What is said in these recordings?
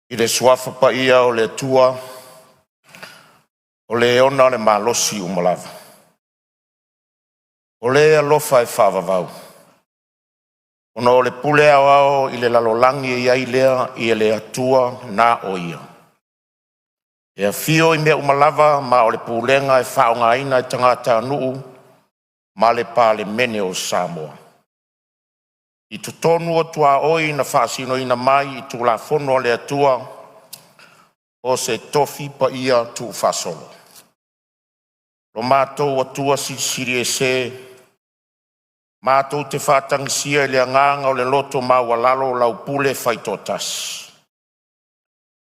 I le suafa pa ia o le tua, o le ona le malosi umalava. O le alofa e whaavavau. Ona o le pule ao i le lalolangi i ailea i le atua na o ia. E a fio i mea umalava ma o le pulenga e whaonga ina i tangata nuu ma le Palemene o Samoa. I tutonu o tua oi na whaasino ina mai i tu la fono le atua o se tofi pa ia tu whasolo. Lo mātou atua si siri e se, mātou te whātangisia i le anganga o le loto mawalalo lau pule whaitotas.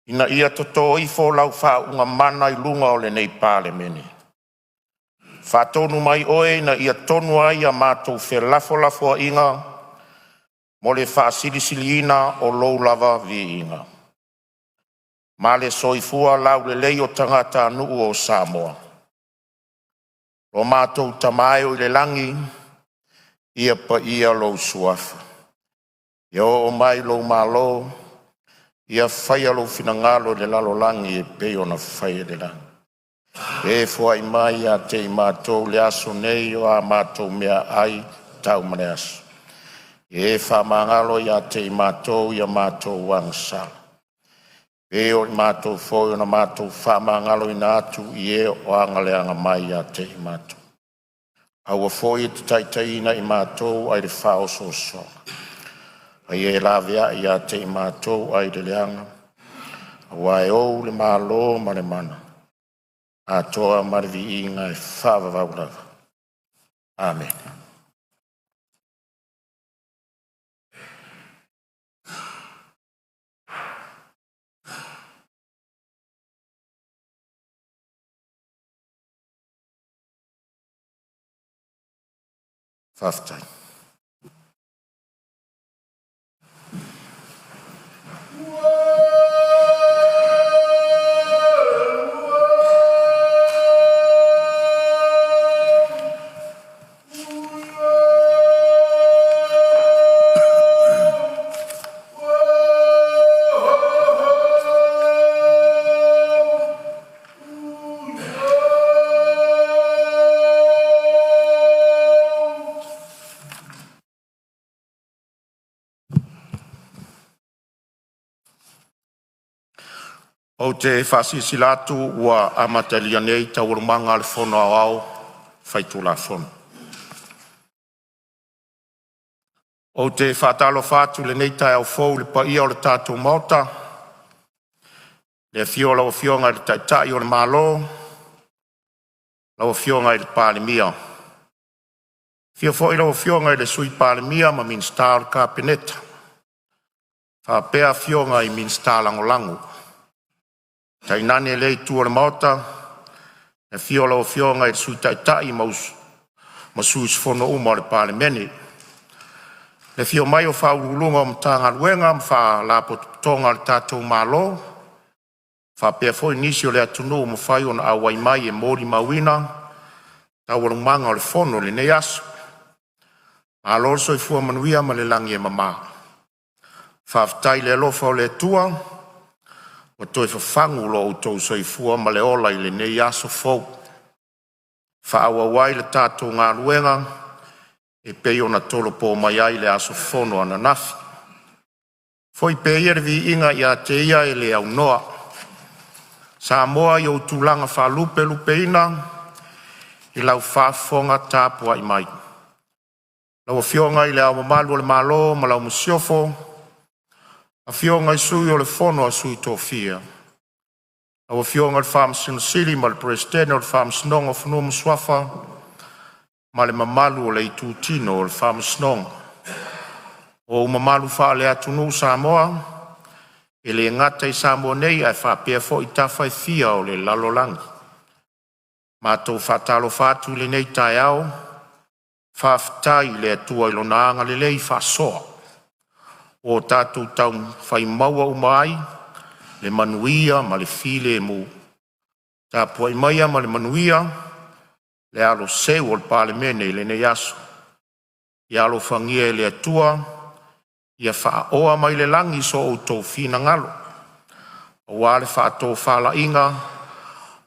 Ina ia toto ifo lau whaunga mana i lunga o le nei Palemene. Whātonu mai oe na ia tonu ai a mātou whe lafo inga, mo le whaasilisiliina o lou lava vi inga. Ma le soifua lau le lei o tangata nuu o Samoa. Lo mātou tamae o le langi, ia pa ia lou suafa. Ia o mai lou malo, ia whaia lou finangalo le lalo langi e peo na whaia le langi. E fua i mai a te i mātou le aso nei o a mātou mea ai tau mane aso. E whamangalo i a te i mātou i a mātou wangsala. E o i mātou fōi o na mātou whamangalo i nātu i e o angaleanga mai a te i mātou. Aua fōi e te taitaina i mātou ai le whao soso. Ai e lavea i a te i mātou ai le leanga. Aua e ou le mālo ma le mana. A toa marvi inga e whaavavaurava. Amen. Whaftai. O te whasisilatu ua amatalia nei ta urumanga le fono au whaitula fono. O te whatalo whatu le nei tai au fau le pa ia o le tātou mauta. Le fiola o fionga le taitai o le malo. Lau fionga i le Palemia. Fio fo ila o fionga i le sui Palemia ma min star ka peneta. Whapea fionga i min star langolangu. Tai nane lei tua le mauta, e fiola o fionga i sui taitai masus fono uma le Palemene. Le fio mai o whaurulunga o mtanga luenga, mwha la potonga le tātou malo, wha pia foi nisi o le atunu mo whai o na awai mai e mori mawina, tau warumanga o le fono le nei aso. Ma lorso i fua manuia ma le langi e mama. Whaftai le alofa o le tua, o toi whafangu lo o tau soifua ma le ola i le nei aso fau. Whaawa wai le tātou ngā ruenga, e pei o na tolo po mai ai le aso fono ana nafi. Foi pei ervi inga i a te ia e le au noa. Samoa i o tūlanga wha lupe ina, i lau whafonga tāpua i mai. Lau fionga i le au mamalu o le malo, ma lau musiofo, a fionga i sui o le fono a sui tō fia. A fionga le wham sinosili ma le presidente o le wham sinonga o whanua muswafa, ma le mamalu o le itutino o le wham sinonga. O mamalu wha le atunu Samoa, e le ngata i Samoa nei ai whapea fo i tawhai fia o le lalolangi. Ma tō whatalo whatu le nei tai au, whaftai le atua i lonaanga le lei whasoa. O tātou tau whai maua umai, le manuia ma le file mu. Tā pua i maia ma le manuia, le alo seu o le Palemene i le nei aso. I alo whangia e le atua, ia wha oa mai le langi so o tō whina ngalo. o wale whaato whala inga,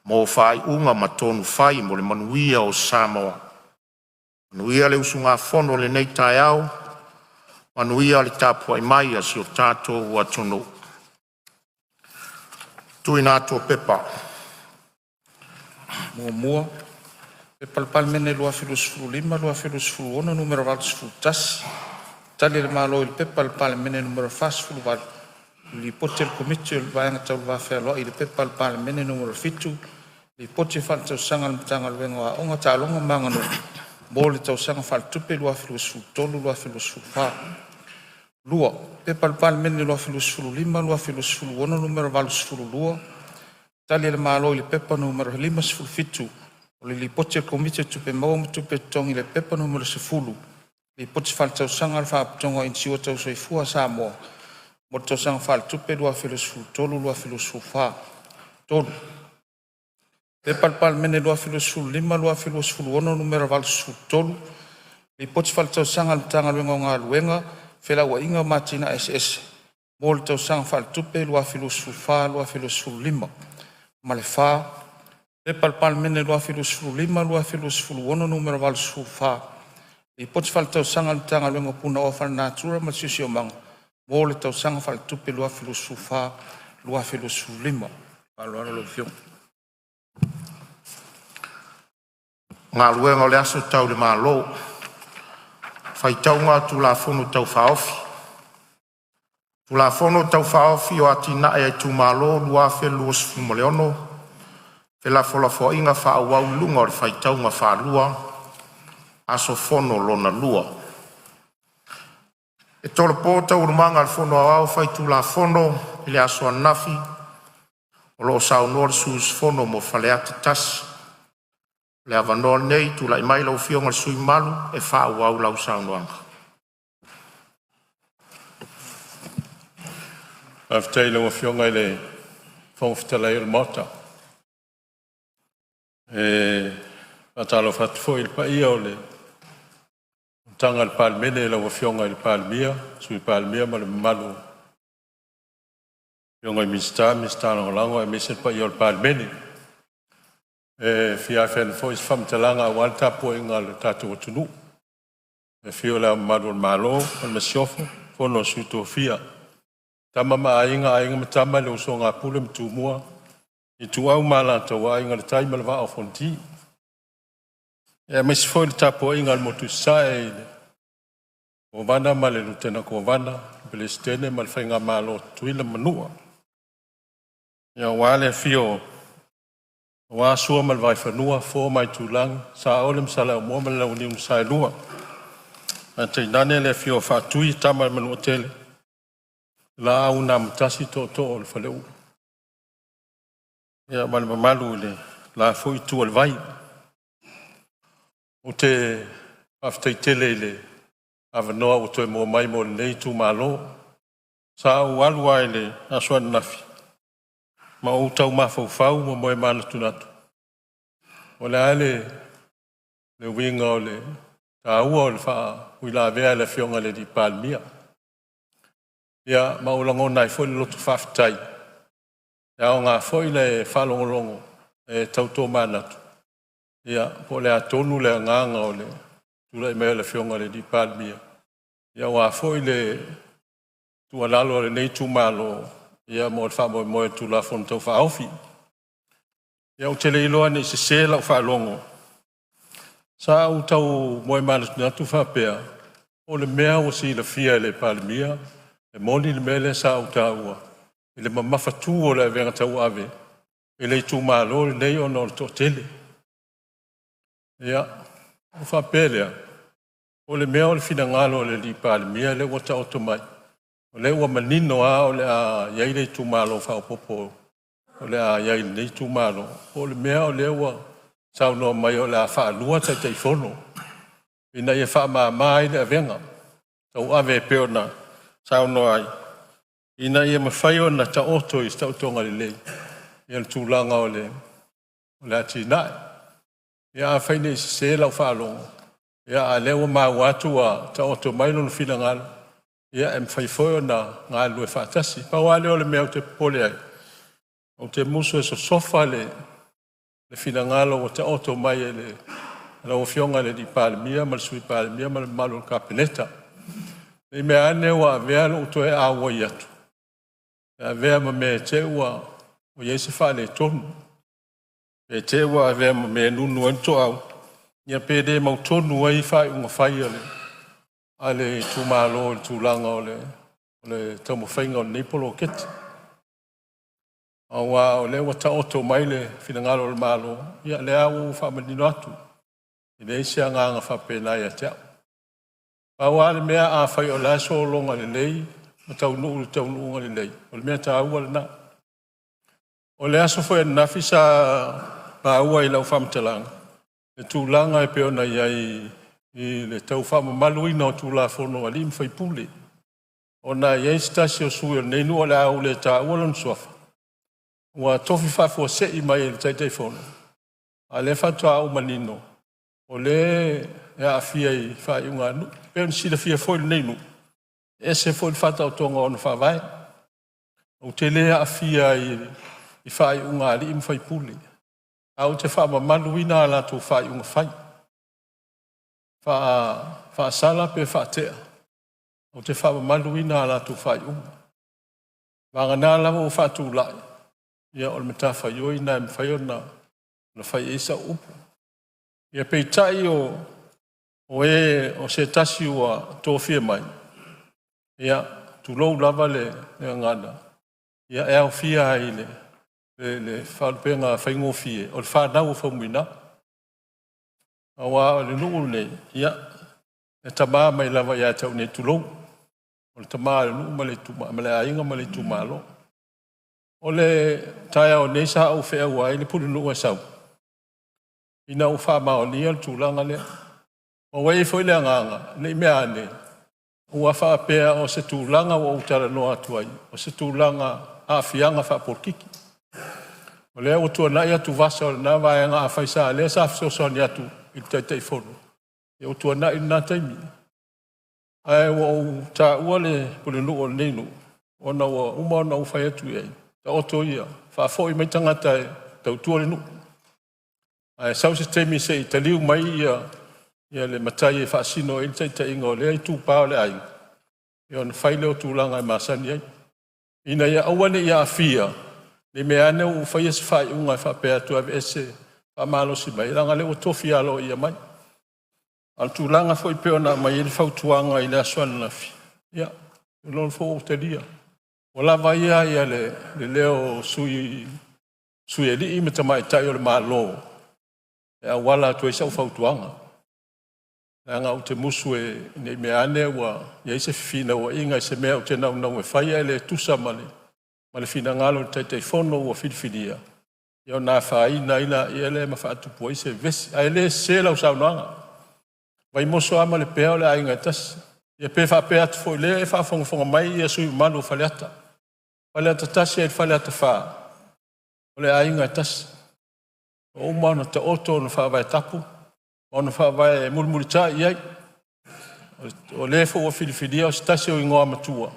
mo whai unga matonu whai mo le manuia o Samoa. Manuia le usunga fono le nei tai au, manuia le tapua i mai a si o tātou ua tono. Tui nātua pepa. Mua, pepa le Palemene lua filosofulu lima, lua filosofulu ona, numero valsofulu tasi. Tali le malo il pepa le Palemene numero fasfulu val. Li pote le komiti o le vaenga tau le wafea loa i le pepa le Palemene numero fitu. Li pote fal tau sanga le mtanga le wenga wa onga tālonga mangano. Mo le tau sanga fal tupe lua filosofulu tolu, lua filosofulu fa. Lua, pepa le Palemene lua filosofulu lima, lua filosofulu ona, numero valsofulu lua. Tali le malo i le pepa numero lima sifulu fitu. O le li pote le komiti tupe mau tupe tongi le pepa numero sifulu. Li pote fal tau sanga le whaaputonga in siwa tau soifua Samoa. Mo tau sanga fal tupe lua filosofulu tolu, lua filosofulu fa. Tolu. Pepa le Palemene lua filosofulu lima, lua filosofulu ona, numero valsofulu tolu. Li pote fal tau sanga le tanga luenga o ngā luenga, fela ua inga matina SS. Mo le tau sanga fal tupe lua filosofulu fa, lua filosofulu lima. Ma le fa. Pepa le Palemene lua filosofulu lima, lua filosofulu ona, numero valsofulu fa. Li pote fal tau sanga le tanga luenga puna o fal natura ma sisi o manga. Mo le tau sanga fal tupe lua filosofulu fa, lua filosofulu lima. Aloana lo fiong. Ngā luenga o le aso tau le malo. Fai tau ngā tu la fono tau whaofi. Tu la fono tau whaofi o ati na e tu malo lua fe lua sifu maleono. Fe la fola fo inga wha wau lunga o le fai tau ngā wha lua. Aso fono lona lua. E tole po tau urumanga al fono au fai tu la fono ile aso anafi. O lo sao nor sus fono mo fale ati tasi. Le avanoa nei tu la imai lau fionga sui malu e wha wau lau sao noanga. Aftai lau fionga ile whongwhitala i le mota. Atalo whatfo il pa ia o le tanga le Palemene lau fionga i le Palemia, sui Palemia ma le malu. Fionga i mista lango e misen pa ia o le Palemene. Fia fen fo is famtalanga wal tapo inga le tatu tunu. Fio la malu malo on masiofo fo no suto fia. Tama ma inga matama le usonga pule mtumua. I tu au mala to wa inga le taima le va o fonti. Mes fo le tapo inga le motu sai. O vana ma le lutena ko vana belestene mal fenga malo tuila manua. Ya wale fio wa sua mal vai fanua fo mai tulang sa olem sala mo mal la uni sa lua. Ante nane le fio fa tui tama mal hotel. La una mtasi to le faleu. Ya mal malu le la fo tu al vai. O te after tele le avanoa o to mo mai mo le tu malo. Sa walwa le aswa nafi. Ma o tau mafau mo moe mana tunatu. O le ale le winga o le taua o le wha wila vea le fionga le di Palemia. Ia ma o lango nai foi le lotu whaftai. Ia o ngā foi le whalongolongo e tauto manatu. Ia po le atonu le nganga o le tula i mea le fionga le di Palemia. Ia o ngā foi le tualalo le nei tumalo ia mo fa mo tu la fon to fa ofi ia o tele ilo ani se la fa longo sa o tau mo mal na tu fa pe o le mea o si le fia le Palemia e moni le mele sa o tau ile ma fa tu o le venga tau ave ile tu malo le o no to tele ia o fa pe o le mea o le fina ngalo le di Palemia le o tau to mai o le ua manino a o le a iai le tumalo whao popo. O le a iai le tumalo. O le mea o le ua sau no mai o le a wha lua tai tai fono. Ina ia wha maa mai le a venga. Tau ave peona sau no ai. Ina ia mawhai o na ta oto i stau tonga le lei. Ia le tūlanga o le a tinai. Ia a whaine i se lau wha longo. Ia a lewa maa watu a ta oto mai lo fina ngalo. Ia em fai foi na ngā lue whaatasi. Pa wale o le mea te pole ai. O te musu e so sofa le finangalo o te oto mai e le o fionga le di Palemene ma le sui Palemene ma le malo kapeneta. E me ane wa vea o to e awa i atu. E vea ma me te ua o Iese wha le tonu. E te ua vea ma me nunu anto au. Ia pede mau tonu ai whai unga whai ale. Ale tūmalo le tūlanga o le taumawhainga o le neipolo o kete. Awa o le wata oto mai le finangalo le malo. Ia le au whamanino atu. I le isi anga whapena ia te au. Pawa le mea a whai o la so longa le lei. Ma taunu le taunu unga le lei. O le mea ta aua le na. O le aso whai nafi sa pa aua i lau whamtalanga. Le tūlanga e peona iai i le tau whama maluina o tūla whono a lim whai pule. O na iai stasi o sui o neinu o le au le ta aua lan soafa. Ua tofi whafua se i mai le taitai whono. A le whatua au manino. O le e a fia i whai unga anu. Peon sila fia foi le neinu. E se foi le whata o tonga o na whawai. O te le a fia i whai unga ali im whai pule. Au te whama maluina la tu whai unga whai. Wha sala pe wha tea. O te whama maluina la tu whai unga. Wanga nā lawa o whatu lai. Ia o le mata whai oi na im whai ona. Na whai esa upu. Ia peitai o se tasi ua tōwhia mai. Ia tu lou lava le ngana. Ia e au fia ai le whaalpenga whaingo fie. O le whanau o whaumuina. Awa le nuu nei. Ia e tamaa mai lava ia tau nei tu lou. O le tamaa le nuu ma le ainga ma le tumalo. O le taia o nei sa au whea uai le pulu nuu e sau. Ina u wha mao ni al tūlanga lea. O wei foi lea nganga, nei mea ane. Ua wha pēa o se tūlanga o utara no atuai. O se tūlanga a fianga wha porkiki. O lea o tua nai atu vasa o le nā vāenga a whaisa. Lea sa afsoso ni atu i taitai whono. E o tua nai nā taimi. Ai o tā ua le pule nu o neinu. O na ua uma o na uwhai atu iei. Ta oto ia. Wha fo i mai tangata e tau tua le nu. Ai sau se temi se i taliu mai ia le matai e whaasino e tai ingo le ai tūpao le ai. Ia on whaile o tūlanga e masani ai. Ina ia awane ia a fia. Le mea ane u whaia se whai unga e whapea tu ave ese whamalo si mai. Ranga le o tofi alo ia mai. Al tūlanga fo i peona mai ele whautuanga i le asuana na fi. Ia, lon fo o te lia. O lava ia le leo sui e li i me tamai tai o le malo. E a wala tu e sau whautuanga. E anga o te musu e nei mea ane ua ia se fina ua inga se mea o te nau e whaia ele tusa male. Male fina ngalo te te whono ua whiriwhiria. Ia o nā whaina ina i ele ma whaatupua i se vesi. A ele se lau sau noanga. Vai moso ama le pea o le ainga tas. Ia pe whapea atu fo i le e whaafonga mai ia sui manu whaleata. Whaleata tas e whaleata wha. O le ainga tas. O mana te oto na whawai tapu. O na whawai mulmulita iai. O le fo o whiriwhiria o stasi o ingoa matua.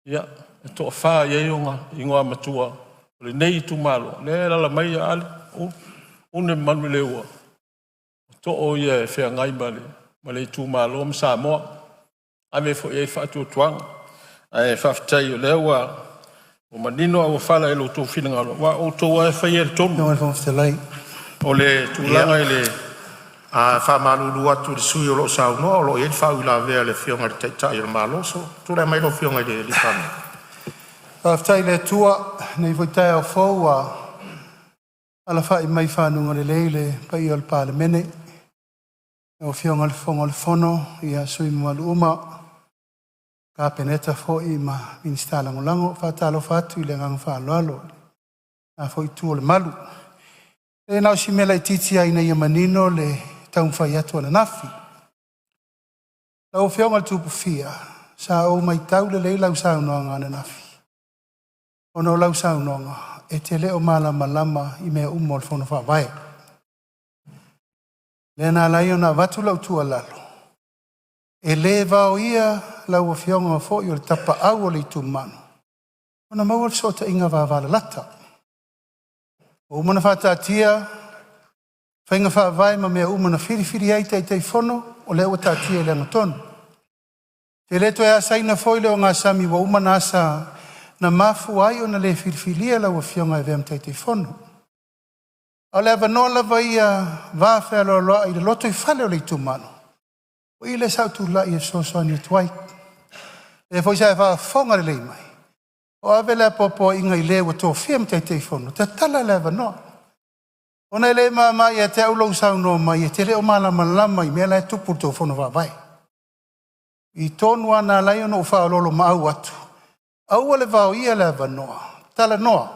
Ia, e toa wha iai o ingoa matua. O le nei tu malo. Le lala mai a ale. Une manu leua. O toa ia e whea ngai male. Male tu malo o msa moa. Ame fo iai whaatua tuanga. Ai whaftai o leua. O manino a wafala e lo tō whinangalo. Wa o tō e whai e tonu. No, e whaftalai. O le tūlanga i le a whamalulu atu le sui o lo sau no, o lo e whau la vea le whionga le teitai o le maloso. Tūrei mai lo whionga i le lipane. Whaftai le tua, nei voitai au fau a ala whai mai whanunga le leile pai o le Palemene. O whionga le whonga le whono i a sui malu uma. Ka peneta fo i ma minista langolango, whatalo whatu i le ngang whaloalo. A fo i tu le malu. E nau si mela i titi aina ia manino le taumwhai atu ana nafi. Lau whionga le tupu fia, sa o mai tau le lei lau saunonga ana nafi. Ono lau saunonga, e te leo malama i mea umo le whono whawai. Le na lai o na watu lau tua lalo. E le vao ia lau o whionga fo i o le tapa au o le tu manu. Ona maua le sota inga wawala lata. O umana whātātia, whainga whaavai ma mea umana whiriwhiri ai tei whono, o leo tātia i leanga tonu. Te leto e asaina foi leo ngā sami wa umana asa na mafu ai o na le whiriwhiria lau a whionga e veam tei whono. O le avanoa lava ia vāwhea loa i le loto i whale o le itumano. O i le sautu la i e sosoani tuai. E foi sa e whaafonga le lei mai. O ave le popo inga i le wa tō whiam tei whono. Te tala le avanoa. O nei le mai e te aulau sauno mai e te reo malama lama i mea le tupu tō whono wāwai. I tōnu ana lai ono u whaalolo maau atu. Aua le vau ia le avanoa. Tala noa.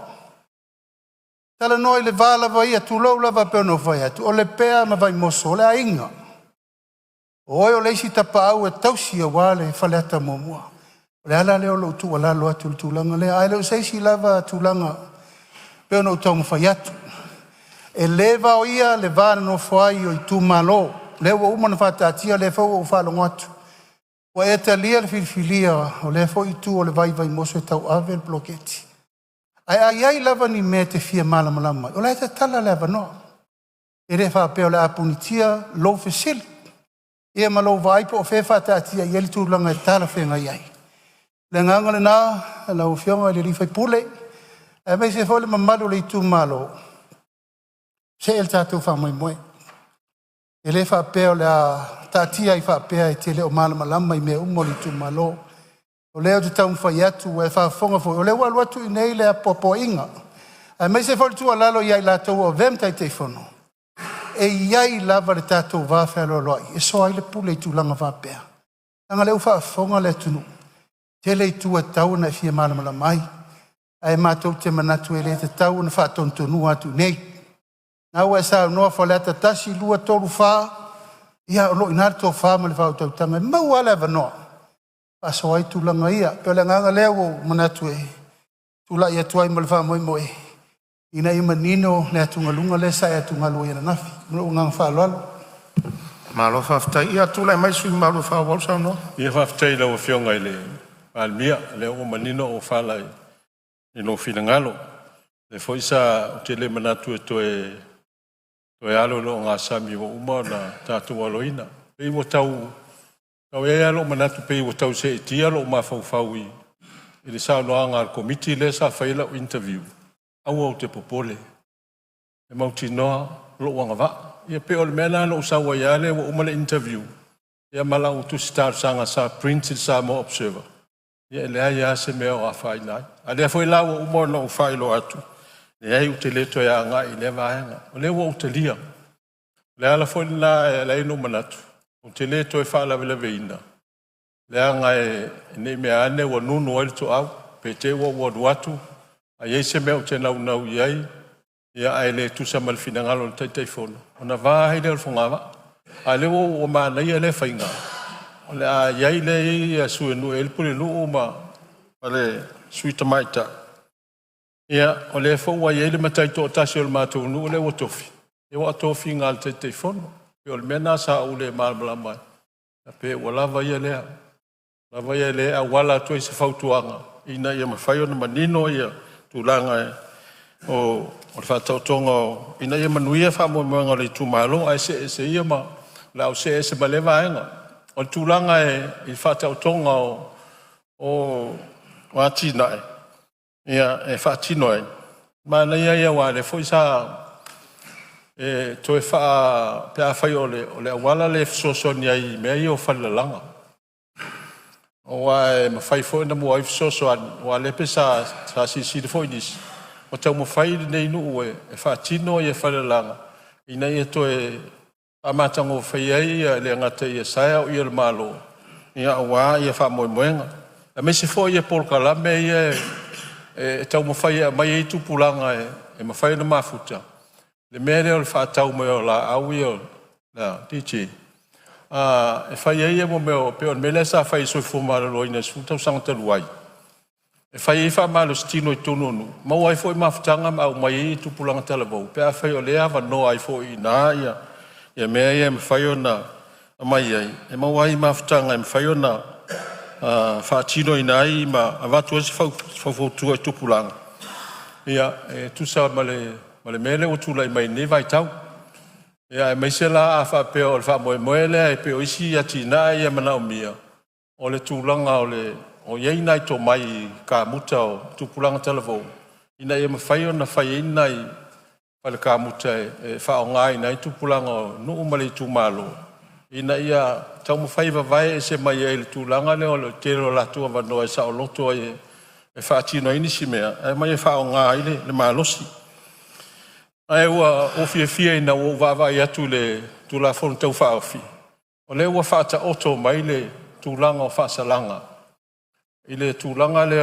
Tala noa i le vālava ia tūlau lava peo no vai atu. O le pea ma vai moso, o le ainga. O oi o leisi tapa au e tausi a wale whaleata momua. O le ala leo lo tu ala loa tūlanga le. Ai leo seisi lava tūlanga peo no tau mawhai atu. E le vau ia le vāna no whai o i tū malo. Le ua umana whātātia le whau o whalongo atu. O e te lia le whiriwhiria o le whau i tū o le vai moso e tau ave le bloketi. Ai ai lava ni me te fia malama lama. O le te tala lava no. E re whapeo le apunitia lo fesili. E ma lo vaipo o whewha tātia i eli tūlanga e tala whenga iai. Le nganga le nā, e lau whionga le rifai pule. E mei se whole mamalu le tū malo. Se el tātou whamai moe. E le whapeo le tātia i whapea e te leo malama lama i mea umo le tū malo. O leo te tau mwhai atu e whaafonga fo. O leo alu atu i nei lea popo inga. A mei se whole tua lalo iai lātou o vem tai te whono. E iai lava le tātou wāwhea loa loai. E so ai le pule i tūlanga whapea. Anga leo whaafonga le tunu. Te le tua tau na fia malamala mai. Ai mātou te manatu e le te tau na whaatontonu atu nei. Nau e sa noa whaleata tasi lua toru whaa. Ia o lo inari tō whaa ma le whaotau tanga. Mau ala eva noa. Paso ai tūlanga ia. Peo le nganga leo o manatu e. Tūla ia tuai ma le wha moe moe. Ina ima nino le atunga lunga le sa e atunga lua ia nafi. Mlo ngang wha loalo. Malo whaftai ia tūla mai sui malo wha walsa no. Ia whaftai lau a whionga i le Palemene le o manino o whalai i no whina ngalo. Le whoisa o te le manatu e toe alo lo ngā sami o uma na tātua aloina. Pei mo tau e alo manatu pei o tau se e tia lo ma whau i le sa noa ngā komiti le sa whaila o interview. Au au te popole. E mauti noa lo wanga wa. Ia pe o le mena lo sa wa yale o uma le interview. Ia mala o tu star sanga sa printed sa mo observer. Ia le ia se me o afai nai. Ale foi la o uma no fai lo atu. Le ai o te leto ia nga i le vaenga. O le o te lia. Le ala foi la le no manatu. O te leto e fa la vele veina. Le anga e ne me ane o nunu el to au. Pe te o watu. A iei se mea o te nau iai, ia ai le tusa malfina ngalo te teifono. O na vā hei leo whangawa. A leo o maana ia le whainga. O le a iai le ia sue nu e lipule nu o ma le sui tamaita. Ia o le whaua iai le matai to o tasi o le mātou nu o le o tofi. E o a tofi ngā le te teifono. E o le mena sa u le mālamala mai. A pe o lava ia lea. Lava ia lea wala to i se whautuanga. Ina ia mawhai o na manino ia. Tūlanga e o whātautonga o ina ia manuia whamoemoenga le tūmalo ai se ia ma lau se malewa enga. O tūlanga e i whātautonga o wātina e. Ia e whātino e. Mana ia wale fo isa to e wha pia whai o le awala le fsosoni ai mea i o whalalanga. O ai ma fai fo na mo ai so o ale pesa sa si de foinis o tau mo fai nei no e fa tino e fa langa ina e to e amatango fai ai le ngata e sa o il malo ia wa ia fa mo moenga a me se fo e por kala me e tau mo fai mai tu pulanga e ma fai na mafuta le mere o fa tau mo la au io la tichi e fai ai mo meu pe on mele sa fai so fo mara loina su tau sanga luai e fai fa malo stino tononu mo ai foi maftanga ma mai tu pulanga telebo pe a fai o le ava no ai foi na ia me ai me fai ona mai ai e mo ai maftanga me fai ona fa tino ina ai ma avatu se fo tu pulanga ia e tu sa male Ma le mele o tūlai mai nei vai tau. Ia e mai se la a whapea o le whamoe le e pe o isi a tina ia mana o mia. O le tūlanga o iei nai tō mai ka muta o tūpulanga telefou. Ina ia mawhai o na whai ina i whale ka muta e wha o ngai nai tūpulanga o nuu mali tūmalo. Ina ia tau mawhai wawai e se mai e le tūlanga le o le tero latua wanoa e sa o loto e wha tino ini si mea. E mai e wha o ngai le malosi. Ai ua ofia fia ina o wawai atu le tūla whonu tau wha ofi. O le ua wha ta oto mai le tūlanga o wha salanga. I le tūlanga le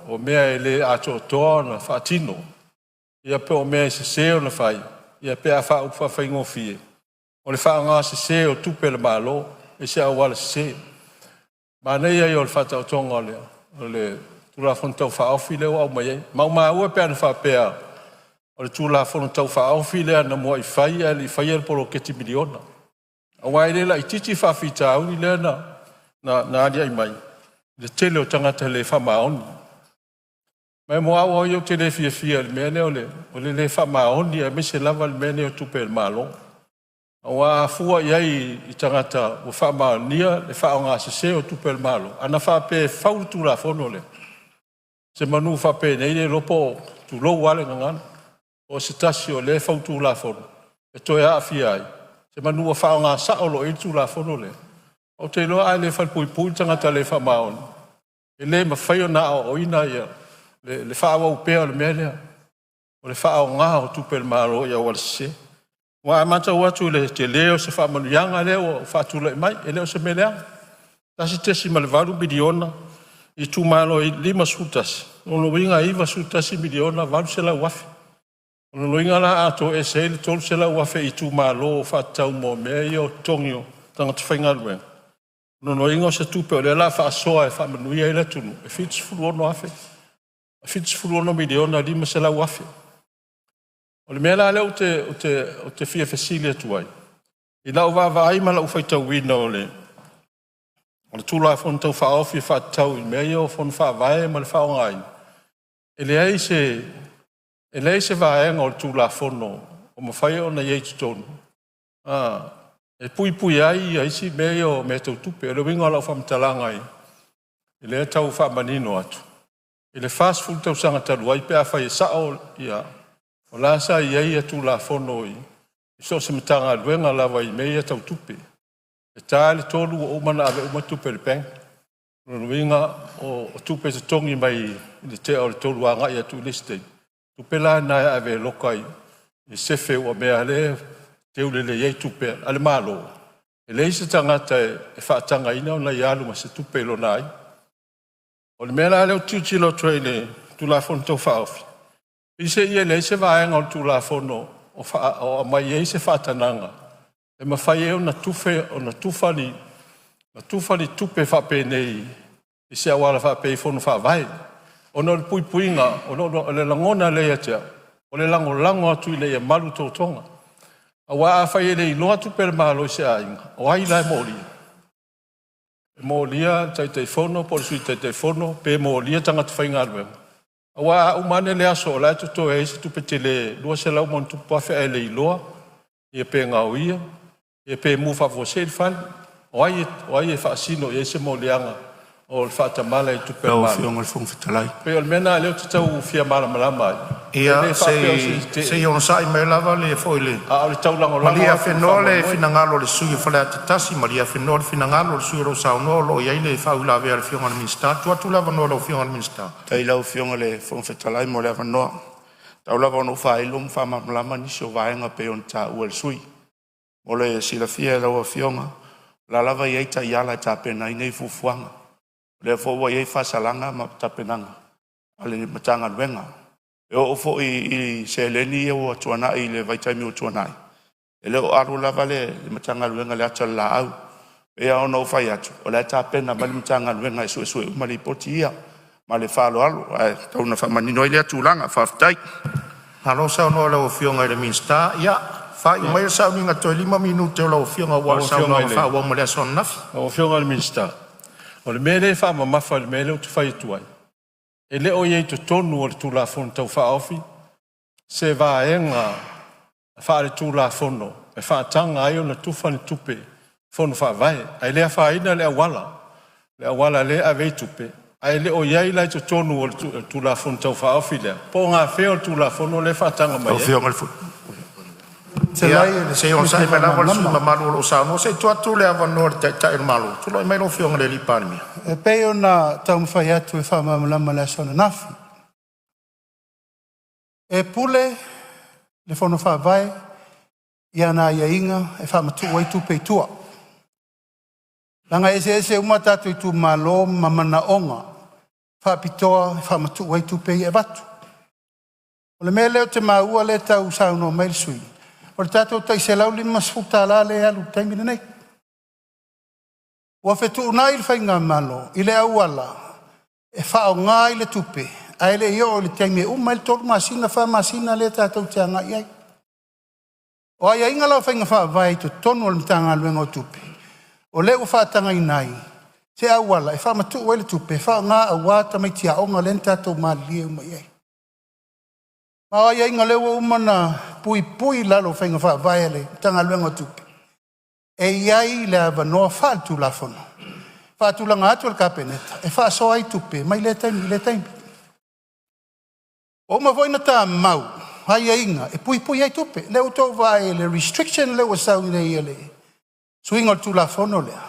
o mea e le ato toa na wha tino. Ia pe o mea se seo na whai. Ia pe a wha upa whaingo fie. O le wha ngā se seo tupe le malo. E se awala se seo. Ma nei ai o le wha ta otonga le. O le tūla whonu tau wha ofi le o au mai. Mau maa ua pe ana wha pea. O le tūla whonu tau wha ofi le ana mua i whai. E li whai polo keti miliona. Awai le la i titi whawhita au ni le na alia i mai. Le tele o tangata le whamaoni. Mai mo au o te le fia le mene o le whamaoni e mese lava le mene o tupe le malo. Awa a fua iai i tangata o whamaonia le whaonga se o tupe le malo. Ana whape whau tūla whono le. Se manu whape nei le lopo tu lo wale ngangana. O se tasi o le whau tūla whono. E toi a fia ai. Se manu a whaonga saolo i tūla whono le. O te loa ai le whalpui tangata le whamaoni. E le mawhaio na o ina ia. Le whaawa upea le mea lea. O le whaao ngā o tupe le maro ia wale se. Wa amata watu le te leo se whaamanuianga leo o whaatula i mai. E leo se me lea. Tasi tesi ma le varu miliona. I tu malo i 5 sutasi. Ono winga iwa sutasi miliona varu se la wafi. Ono winga la ato e se le tolu se la wafi i tu malo o whaatau mo mea i o tongio. Tanga te whainga luenga. No ingo se tupe o le la wha soa e wha manuia i le tunu. E whits fulu ono afe. E whits fulu ono miliona 5 se lau afe. O le mea la leo o te fia fesili atu ai. I lau wa ai ma lau whaitau wina o le. O le tūla e whonu tau wha ofi wha tau i mea i o whonu wha vae ma le wha o ngai. E le ei se vaenga o le tūla whonu o ma whai o na iei tutonu. E pui ai isi mea me tau tupe. E le winga lau whamtalanga ai. E le tau whamanino atu. E le fast food tau sanga talu ai pe a whai e sao ia. O la sa iei atu la whono i. I so se matanga luenga lawa i mea tau tupe. E tā le tolu o umana ave uma tupe le peng. Le winga o tupe se tongi mai i le te o le tolu anga i atu listei. Tupe la nai ave lokai. E sefe o mea le te ulele iei tupe, ale malo. E lei se tangata e whaatanga ina o nei alu ma se tupe lo nai. O le mea leo tiutilo tue le tula whono tau whaofi. I se ia lei se vaenga o tula whono o mai iei se whaatananga. E ma whai eo na tufe o na tufani tupe whape nei i se awala whape i whono whaavai. O no le puipuinga, o le langona lea tea. O le lango atu i lea malu tautonga. Awa a whai ele i loa tupe le malo i se ainga. O ai lai molia. E molia tai whono, polisui tai whono, pe molia tangata whainga aluenga. Awa a umane le aso o lai tuto e se tupe te le lua se lau mon tupu awhi ele i loa. I pe ngau ia. I pe mufa fo se whani. O ai e whaasino i se molianga. O le whaatamala i tupe le malo. Lau whionga le whongwhitalai. Pe o le mena leo te tau fia malama ai. Ia, se i ono sai mai lava le foile. A o le tau lango Malia whenua le finangalo le sui whale a te tasi, malia whenua le finangalo le sui ro sao noa lo iai le whau la vea le whionga le minsta. Tua tu lava noa lo whionga le minsta. Tai lau whionga le whongwhitalai mo le whanua. Tau lava ono whailum whamamlama nisi o vaenga pe on ta ua le sui. Mo le sila fia lau a whionga. La lava iai ta iala i ta pena i nei fufuanga. Le fo iai whasalanga ma ta penanga. Ale matanga luenga. E o fo i se leni e o tuana i le vaitaimi o tuana i. E le o aru lava le matanga luenga le ata la au. E a ono fai atu. O le ta pena ma le matanga luenga e sue ma le poti ia. Ma le whalo alu. Tauna whamanino i le atu langa, whaftai. Halo sao no le o whionga i le minsta. Ia, whai mai sao ninga toi 5 minute o le o whionga wa sao no wha wa mo le aso nafi. O whionga le minsta. O le mele wha ma mafa le mele o tu whai tuai. E le o iei to tonu o le tula whono tau wha ofi. se vaenga whaare tūla fono, e whaatanga ai o na tufani tupe, fono whaavai, ai lea whaina lea wala lea vei tupe, ai le o iai lai to tonu o tūla fono tau whaofi lea, po ngā wheo tūla fono le whaatanga mai. Se on sai mai lawa su malu lo sa no se tu le ava no te malu tu lo mai no fionga le lipani e pe ona tau mawhai atu e whamamulama le asona nafi e pule le fono whaavai ia na ia inga e whamatu wai tu pei tua langa ese uma tatu i tu malo mamana onga whapitoa e whamatu wai tu pei e watu o le mea leo te maua le tau sauno mail sui o le tātou tai se lau lima sfuta la le alu taimina nei. Ua whetu unai le whainga malo, i le auala, e whao ngā i le tupe, a ele i o le taimi e uma i le toru masina, wha masina le tātou te anga iai. O ai inga lau whainga wha vai to tonu o le mitanga luenga o tupe. O le ua whaatanga i nai, se auala, e wha matu o le tupe, wha ngā awata mai tia onga le tātou malie uma iai. Ma ai inga lewa umana pui lalo whainga wha vaele tanga luenga tupe. E iai le ava noa whaatu la fono. Whaatu langa atu al kapeneta. E wha so ai tupe, mai le taimi. O ma voina tā mau, hai inga, e pui ai tupe. Leo tau vaele, restriction leo sau nei ele. Swing al tu la fono lea.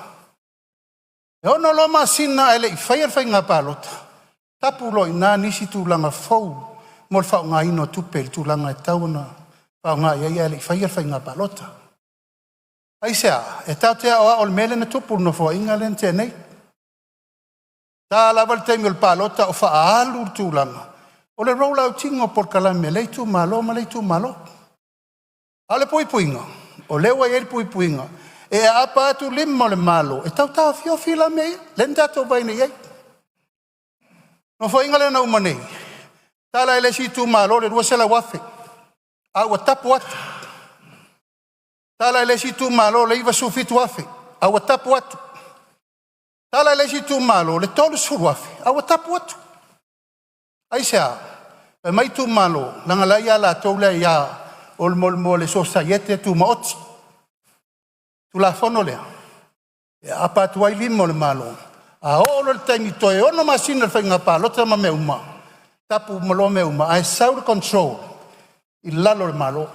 E ono loma sina ele i whainga palota. Tapu loi nā nisi tu langa fau. Mol fa nga ino tupe tu langa tauna fa nga ia le fa nga balota ai sa e tau o mele na tupu no fo inga len te nei ta la volta mi balota o fa alu tu langa o le roll out tingo por kala me le tu malo ale puinga o le wa el puinga e apa tu limmo le malo e tau fio fila me len tato vai nei no fo inga le na umane tala ele si tu malo le ruase la wafe a watapu atu tala ele si tu malo le iwa sufitu wafe a watapu atu tala ele si tu malo le tolu su wafe a watapu atu aisa e mai tu malo langa la ia la toule ia ol mol le societe tu maoti tu la fono le apa tu ai limo le malo a olo le taimi toe ono masina le whainga pa lota ma me uma tapu malome uma ai sound control i lalo le malo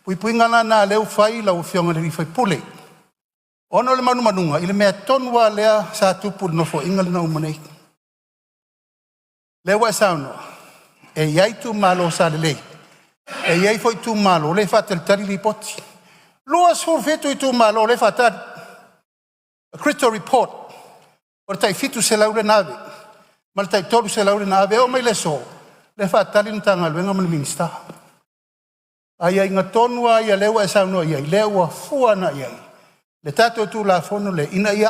pui ngana na leu fai la ufionga le fai pule ono le manunga i le mea tonua lea sa tupu no fo inga le na umanei le wa sauno e iai tu malo sa le e iai foi tu malo le fatel tari li poti loa surfetu i tu malo le fatal a critical report o tai fitu se laure nave mal tai toru se laure na ave o mai le so le fa talin tanga luenga mal minsta ai nga tonua ia lewa sa no ia lewa fuana ia le tato tu la fono le ina ia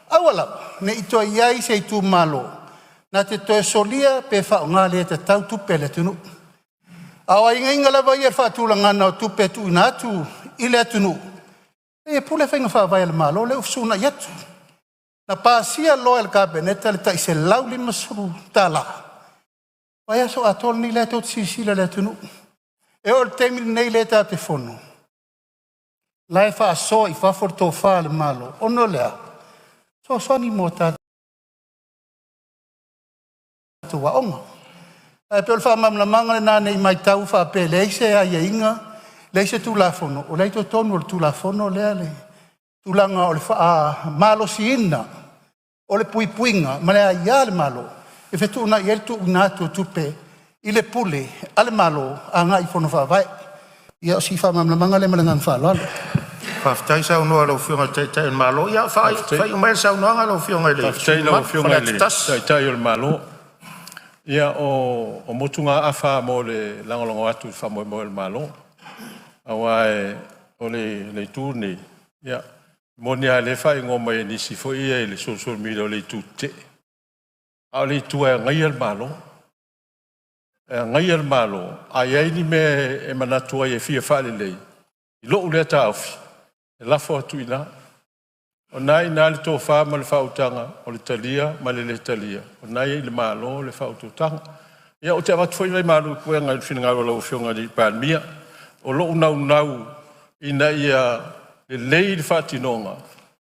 awala ne ito ia se tu malo na te to solia pe fa nga le te tau tu pele tunu awa inga la va ia fa tu la ngana tu pe tu na tu ile tunu e pule fa nga fa va il malo le ufsuna yatu na pasia loyal cabinet le tai se lauli masru tala vai so atol ni le tot sisila le tunu e ol temi nei le ta te fono la fa so I fa forto fa le malo ono le so ni mota tu wa onga e pe fa mam la manga na nei mai tau fa pe le se ai inga le se tu la fono o le to tonu tu la fono le tulanga o le fa malo siina o le puinga ma le ia le malo e fetu na ia tu na tu tupe i le pule ale malo anga I fono fa vai ia si fa mam manga le malangan fa lo fa tai sa no lo fionga te malo ia fa mai sa no anga lo fionga le tai lo fionga le tai o malo ia o motunga afa mo le langolongo atu fa mo le malo awa o le turni ia monia le fai ngoma ni si fo ia le social media le tutte ali tu ngai el malo ai ni me e manatua e fia fa le lo le ta ofi la fo tu ina onai na le to fa ma le fa utanga o le talia ma le talia onai le malo le fa utanga Ia o te awatu foi mai maru koe ngai whinangaro lau whionga di Palemene. O loo nau ina ia le lei le whatinonga.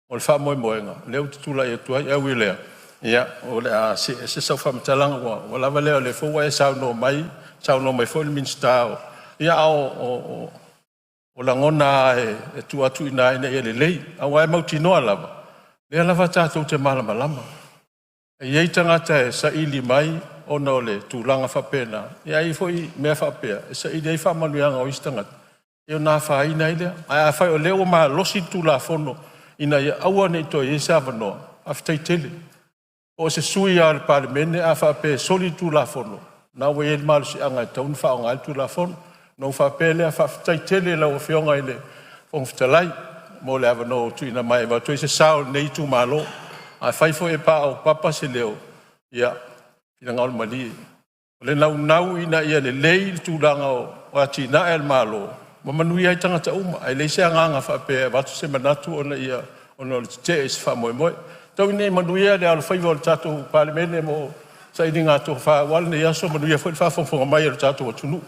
O le whamoemoenga. Leo te tula ia tuai au i lea. Ia, o le a se sau whamatalanga wa. O lava leo le fōwa e sau no mai fōi le minstao. Ia o la ngona e tu atu ina ina ia le lei. Awa e mauti noa lava. Lea lava tātou te malama. E iei tangata e sa ili mai ona o le tūlanga whapena. Ia i fōi mea whapea. E sa ili ei whamanuianga o istangata. E o nā whaina i lea. Ai a whai o leo ma losi tūla whono. Ina ia aua nei toi e sa wanoa. A whtai tele. O se sui a le Palemene a whape soli tūla whono. Nā wei e malu si anga e taun whaonga e tūla whono. Nō whape lea whai tele lau whionga i le whongwhitalai. Mō le awa no tuina mai. Wa toi se sao nei tū malo. A whaifo e pā o papa se leo. Ia. Ina ngaul mali. O le nau ina ia le lei tūlanga o ati na el malo. Ma manui ai tangata uma. Ai leise anganga whape watu se manatu ona ia. Ona le te e se whamoe. Tau nei manui ai le ala whaiva o le tātou Palemene mo sa ini ngā tō whawala nei aso manui ai whawhawhonga mai o le tātou o tunu.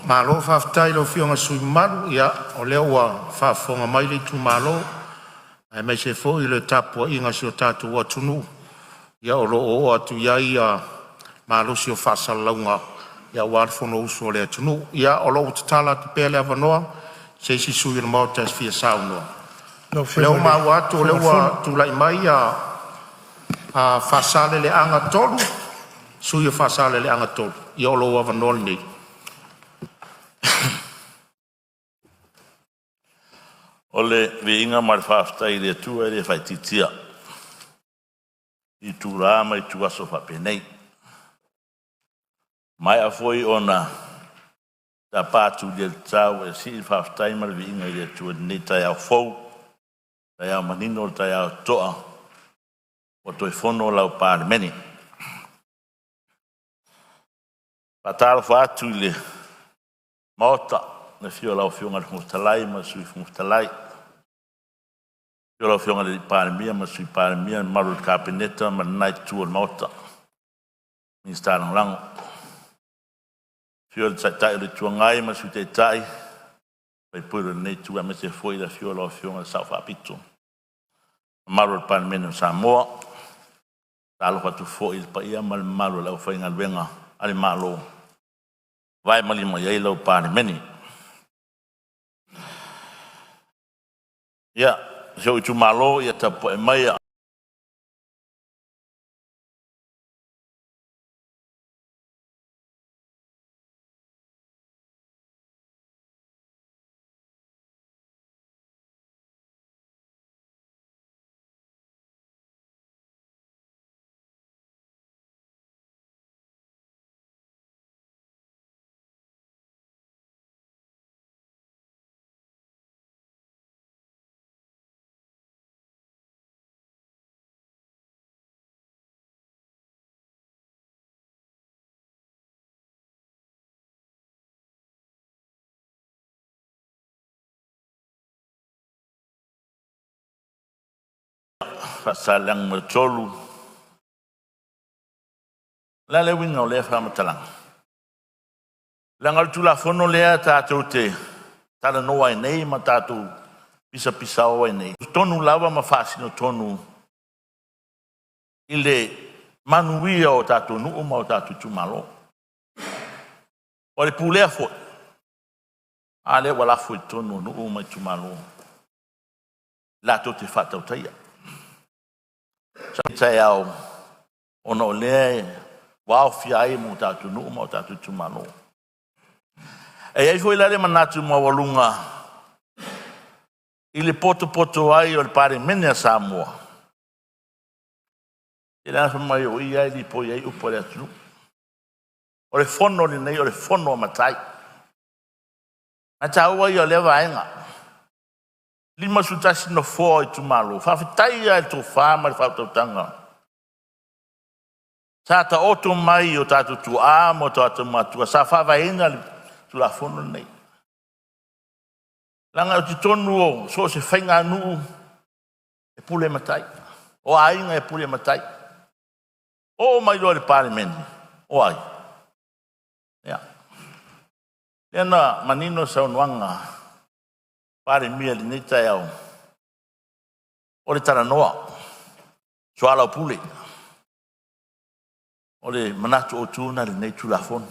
Malo whawhtai lo whionga sui maru ia o leo wa whawhonga mai le tu malo. Ai mai se fo i le tapua inga si o tātou o tunu. Ia o loo atu iai malo si o whasalaunga. Ia warfono uso le tunu. Ia o loo tatala te pele avanoa. Se si sui na mauta es fia saunoa. Leo mau atu leo tulai mai a whasale le anga tolu. Sui o whasale le anga tolu. Ia o loo avanoa nei. Ole vi inga mar whaftai le tua le whaititia. I tu rama i tu aso whapenei. Mai a foi ona ta pātu le tau e si whaftai mar vi inga le tua nei tai au fau. Tai au manino tai au toa. O toi fono lau Palemene. Pataro whatu le maota. Na fio lau fionga le whumutalai, ma sui whumutalai. Fio lau fionga le Palemene, ma sui Palemene, maru le kapeneta, ma nai tua le maota. Minsta lango. Fio le tai le tua ngai, ma sui te tai. Pai pura nei tua, me se foi la fio lau fionga le sau whapito. Maru le Palemene Samoa. Talo whatu foi le paia, ma le maru lau whainga luenga, ale malo. Vai malima iei lau Palemene. Ia, so i tu malo, ia tapo e mai a. Fasalang mercolu. La le winga o le whamatalang. Langal tu la fono lea tātou te tala noa e nei ma tātou pisa o e nei. Tonu lava ma whasino tonu i le manuia o tātou nuu ma o tātou tumalo. O le pulea fo. A le wala fo i tonu nuu ma i tumalo. La to te whatau taia. Sai au ono le wao fiai mo tatu no mo tatu tumano e ai foi la le manatu mo walunga ile poto ai o Palemene a Samoa ile na mai o ia di poi ai upore atu o le fono ni nei o le fono matai na tau ai o le vaenga lima sutasi no fo i tumalo. Whawhitai ai tō whāma le whautautanga. Sa ta oto mai o tātou tu āmo tātou matua. Sa whawaenga tu la whono nei. Langa o ti tonu o so se whainga nuu e pule matai. O ainga e pule matai. O mai lo le Palemene. Oai. Ya. Lena manino sa unwanga. Palemene le nei tai au. O le taranoa. Soala pule. O le manatu o tūna le nei tulafono.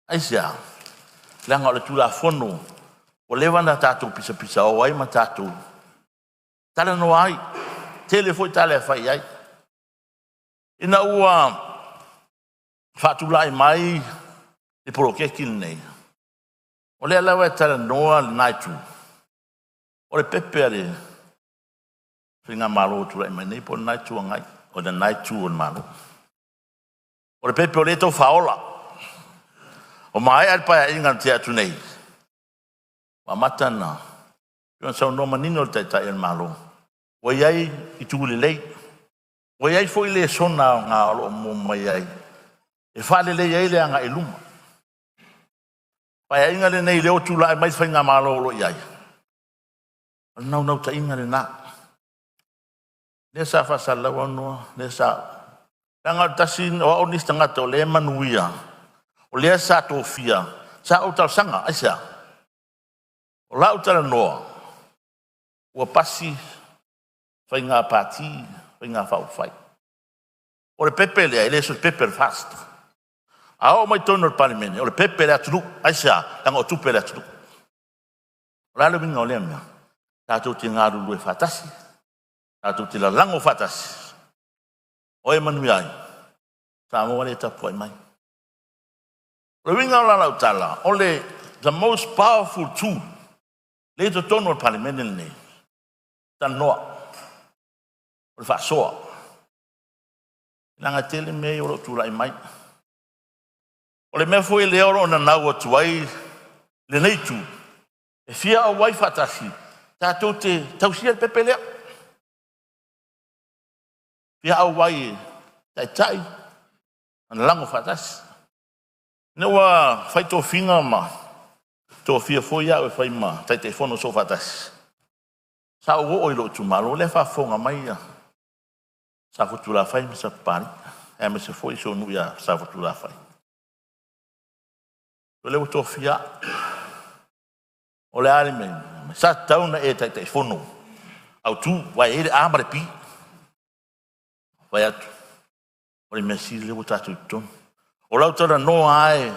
Aisia. Langa o le tulafono. O lewa na tātou pisa o ai ma tātou. Taranoa ai. Tele foi tale fai ai. Ina ua whaatulai mai e porokeki nei. O le alawa e taranoa le naitu. O le pepe ale whingā malo o turai mai nei po naitu angai. O le naitu o le malo. O le pepe o le tau whaola. O mai alpa e inga te atu nei. Wa matana. Iwan sau no manino le taitai o le malo. O iai i tūle lei. O iai foi le sona ngā alo mo mai ai. E whale le iai le anga e luma. Pai inga le nei leo tūla e mai whainga malo lo iai. Nau ta inga le nā. Le sa whasalawa noa, le sa... Langa tasi o onista ngata o le manuia. O le sa tofia. Sa o tau sanga, aisa. O la utara noa. Ua pasi whainga pāti, whainga whauwhai. O le pepe lea, ele so pepe le fast. A o mai tono le Palemene, o le pepe lea tunu, aisa, langa o tupe lea tunu. O la le winga o lea mea. Tātou te ngā rulu e whatasi. Tātou te la lango whatasi. O e manui ai. Tā mua le tapu ai mai. O le winga o la lau tala, o le the most powerful tool. Le to tono le Palemene le nei. Ta noa. O le whasoa. Langa tele mei o lo tūla i mai. O le mea foi le oro na nau o tuai le neitu. E fia o wai whatasi. Tātou te tausia le pepe lea. Fia au wai tai. Ana lango whatasi. Ne wa whai tō whinga ma. Tō fia foi au e whai ma. Tai te whono so whatasi. Sa o o ilo tu malo. Le whafonga mai ia. Sa futula whai me sa pari. E me se foi so nuia sa futula whai. O leo tō fia. O le ale me. Sa tauna e tai te whono. Au tu wai ere amare pi. Wai atu. O le mesi leo tatu ton. O lau tara noa ai.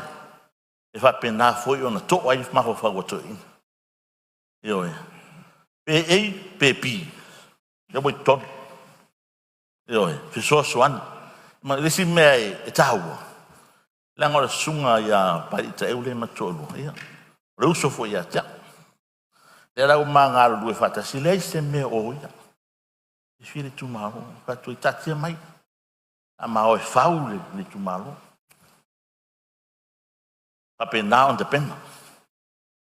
E whapena foi ona to ai maho whaua to in. Io e. Pe ei, pe pi. Io boi ton. Io e. Fisoa soan. Ma lesi mea e tahua. Langa ora sunga ia parita eule matolu. Ia. Le uso foi ia tia. Le rau manga alu e whatasi. Le se mea o ia. E whire tu maho. Pato i tatia mai. A mao e whaule le tu maho. Apena on te pena.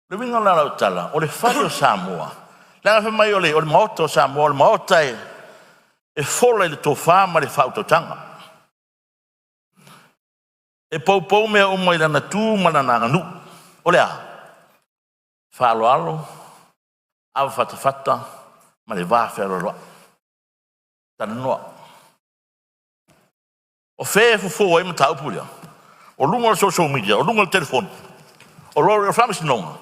Le winga la lau tala. O le whare o Samoa. Langa whi mai o le maota o Samoa. O le maota e fola le tō whama le whautotanga. E pou mea umai lana tū manananga nu. O lea. Whalo alo. Awa whatawhata. Ma le wāwhero roa. Tana noa. O whea fufo e ma taupulia. O lunga o social media. O lunga o telefone. O lori o whamisi nonga.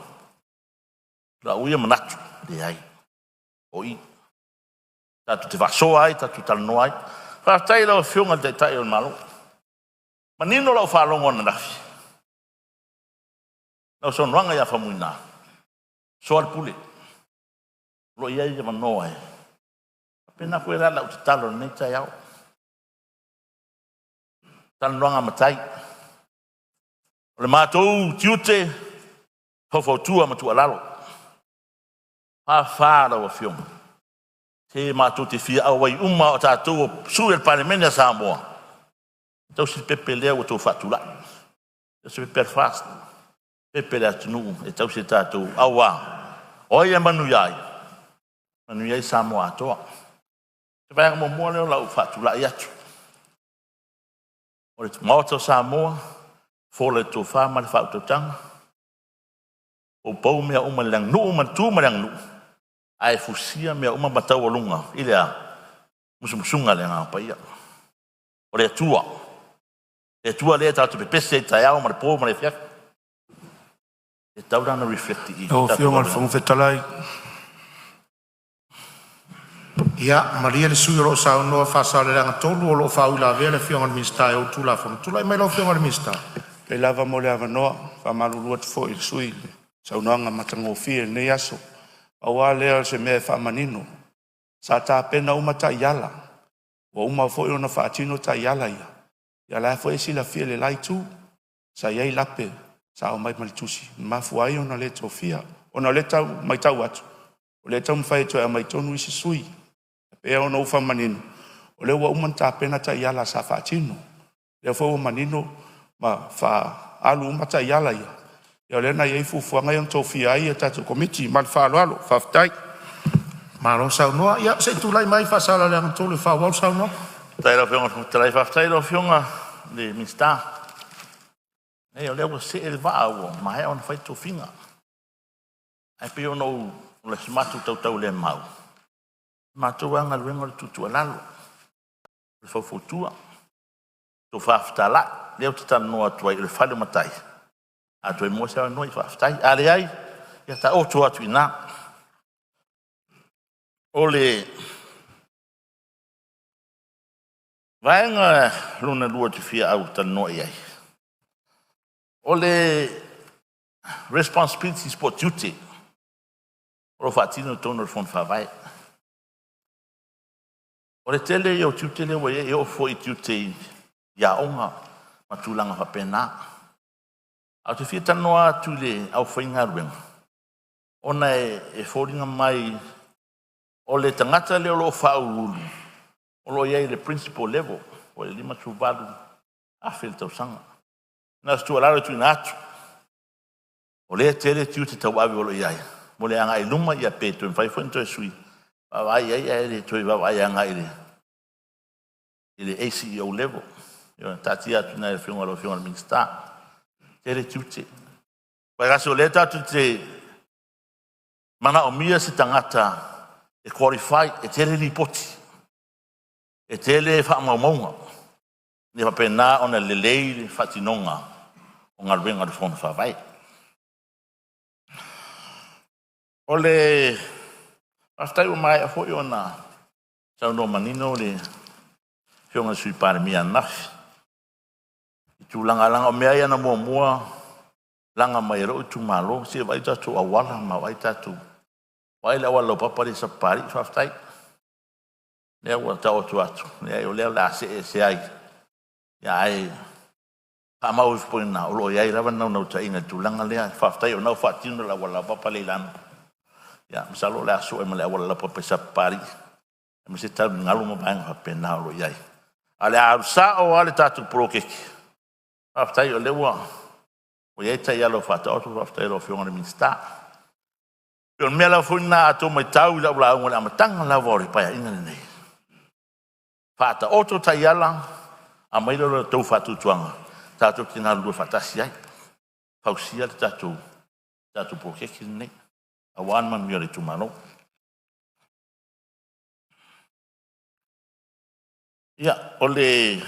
La uia manatu. Le ai. O i. Tatu te whasoa ai. Tatu tala noa ai. Whaatai lau whiunga te tai o malo. Ma nino lau whalongo na nafi. Lau son wanga ia whamuina. Soal pule. Lo ia ia manoa e. Pena koe rā lau te talo nei tai au. Tala noanga matai. O le mātou tiute. Hofo tua matua lalo. Whawhara wa whiunga. Te mātou te whia au wai uma o tātou o sui el Palemene a Samoa. Tau si pepe lea o tō whatula. Tau si pepe fast. Pepe lea tunu. E tau si tātou awa. Oi e manu iai. Manu iai Samoa atoa. Te vai mo mua leo lau whatula i atu. O le maota o Samoa. Fole tō whama le whautotanga. O pau mea uma leang nu. Uma tū ma leang nu. Ai fusia mea uma matau o lunga. Ilea. Musumusunga leanga pa ia. O le atua. E tua le tatu pe pese e tai au ma le po ma le fiak. E tau rana reflecti i. O fionga le fonga fetalai. Ia, Maria le sui lo sa no fa sa le ranga tolu o lo fa ula vele fionga le minsta e o tula fonga. Tula mai lo fionga le minsta. Le lava mo le avanoa, fa malulu atu fo i sui. Sa unanga matango fie ne yaso. Awa lea se me fa manino. Sa ta pena umata yala. Wa uma fo i ona fa atino ta yala ia. Ia la fo e sila fie le lai tu. Sa iei lape. Sa o mai malitusi. Mafu ai ona le tofia. Ona le tau mai tau atu. O le tau mwhai to e mai tonu isi sui. Pea ona ufa manino. O le wa umanta pena ta yala sa fa atino. Le fo manino ma fa alu umata yala ia. Ia le na iei fufuanga yon tofia ai e tatu komiti. Mal fa alo fa ftai. Malo sa no ia se tulai mai fa sa le ranga tolu fa wal sa no. Tai lo fionga tai fa tai lo fionga le minsta. E o lewa se e va o ma e ona fai to finga. Ai pe ono le smatu tau le mau. Ma to anga le ngol tutu alalo. Le fo fotua. To fa ftala, le o tata no atu le fale matai. Atu e mo sa no i fa ftai. Ale ai ia ta o to atu ina. Ole vaenga luna lua te fia au ta no ai. Ole responsibility sport duty. O fatino tono fon fa vai. Ole tele yo tutele wa yo fo i duty ya onga matulanga fa pena. Au te fia tanoa tule au whainga ruenga. Ona e fōringa mai o le tangata leo lo whau lulu. O lo iei le principal level. O le lima tuvalu a while tau sanga. Nā stu alaro tu nātu. O le tere tiu te tau awi o lo iai. Mo le anga i luma ia pēto in whaifo into e sui. Wawai iai ai le toi wawai anga i le ACEO level. Yo tati atu nai le whiunga lo whiunga le minsta. Tere tiu te. Pai kasi o le tatu te mana o mia si tangata e qualify e tere li poti. E tele wha maumaunga. Ni pa pena ona lelei le whatinonga o ngā ruenga le whona whawai. O le aftai o mai a hoi ona sau no manino le whionga sui Palemene nafi. I tu langa o mea iana mua langa mai ro tu malo se vai tatu awala ma vai tatu. Vai la wala papa le sapari aftai. Le wa tau tu atu. Le o le la se ai. Ya ai pa mau spoina o lo ia ira na no taina tu langa le aftai o na fatino la wala papa le lan. Ya misalo la so e mala wala papa sapari. Me se tal ngalo mo bang ha pena lo ia. Ale a sa o ale tatu proke. Aftai o le wa o ia ta ia lo fata o aftai lo fiona le minsta. Yo me la funa ato mai tau la wala ngala matanga la vori pa ina nei. Fata auto ta iala a mai lo tau fatu tuanga. Tatu tina lu fatasi ai. Pausia tatu proke nei. A wan man mi tu mano. Ya, ole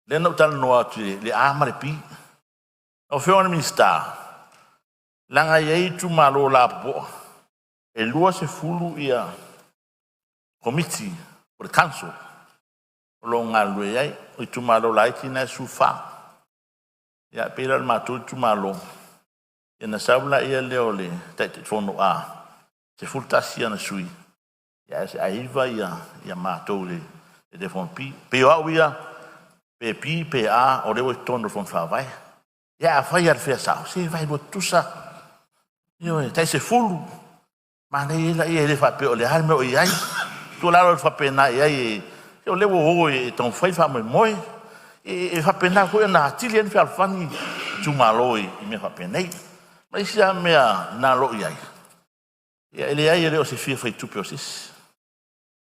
le no tal no atu le amare pi. O fiona minsta. Langa iei tu malo la po. E lua se fulu ia committee por council. Lo ngalu iei o tu malo la tina sufa. Ya pera ma tu malo. E na sabla ia leole te fono a. Se fultasi ana sui. Ya se aiva ia matou le de fon pi. Pe o ia pe pi pe a o le o tono fon fa vai. Ya fai al fesa. Se vai do tusa. Yo, tai se fulu. Mana ia le fa pe o le halme o iai. Tu la lo fa pena iai. Yo le wo e ton fai fa moi. E fa pena ko na tilien fa fani tu maloi me fa pena. Mas sia mea na lo iai. Ia ele ai le o se fia fai tu process.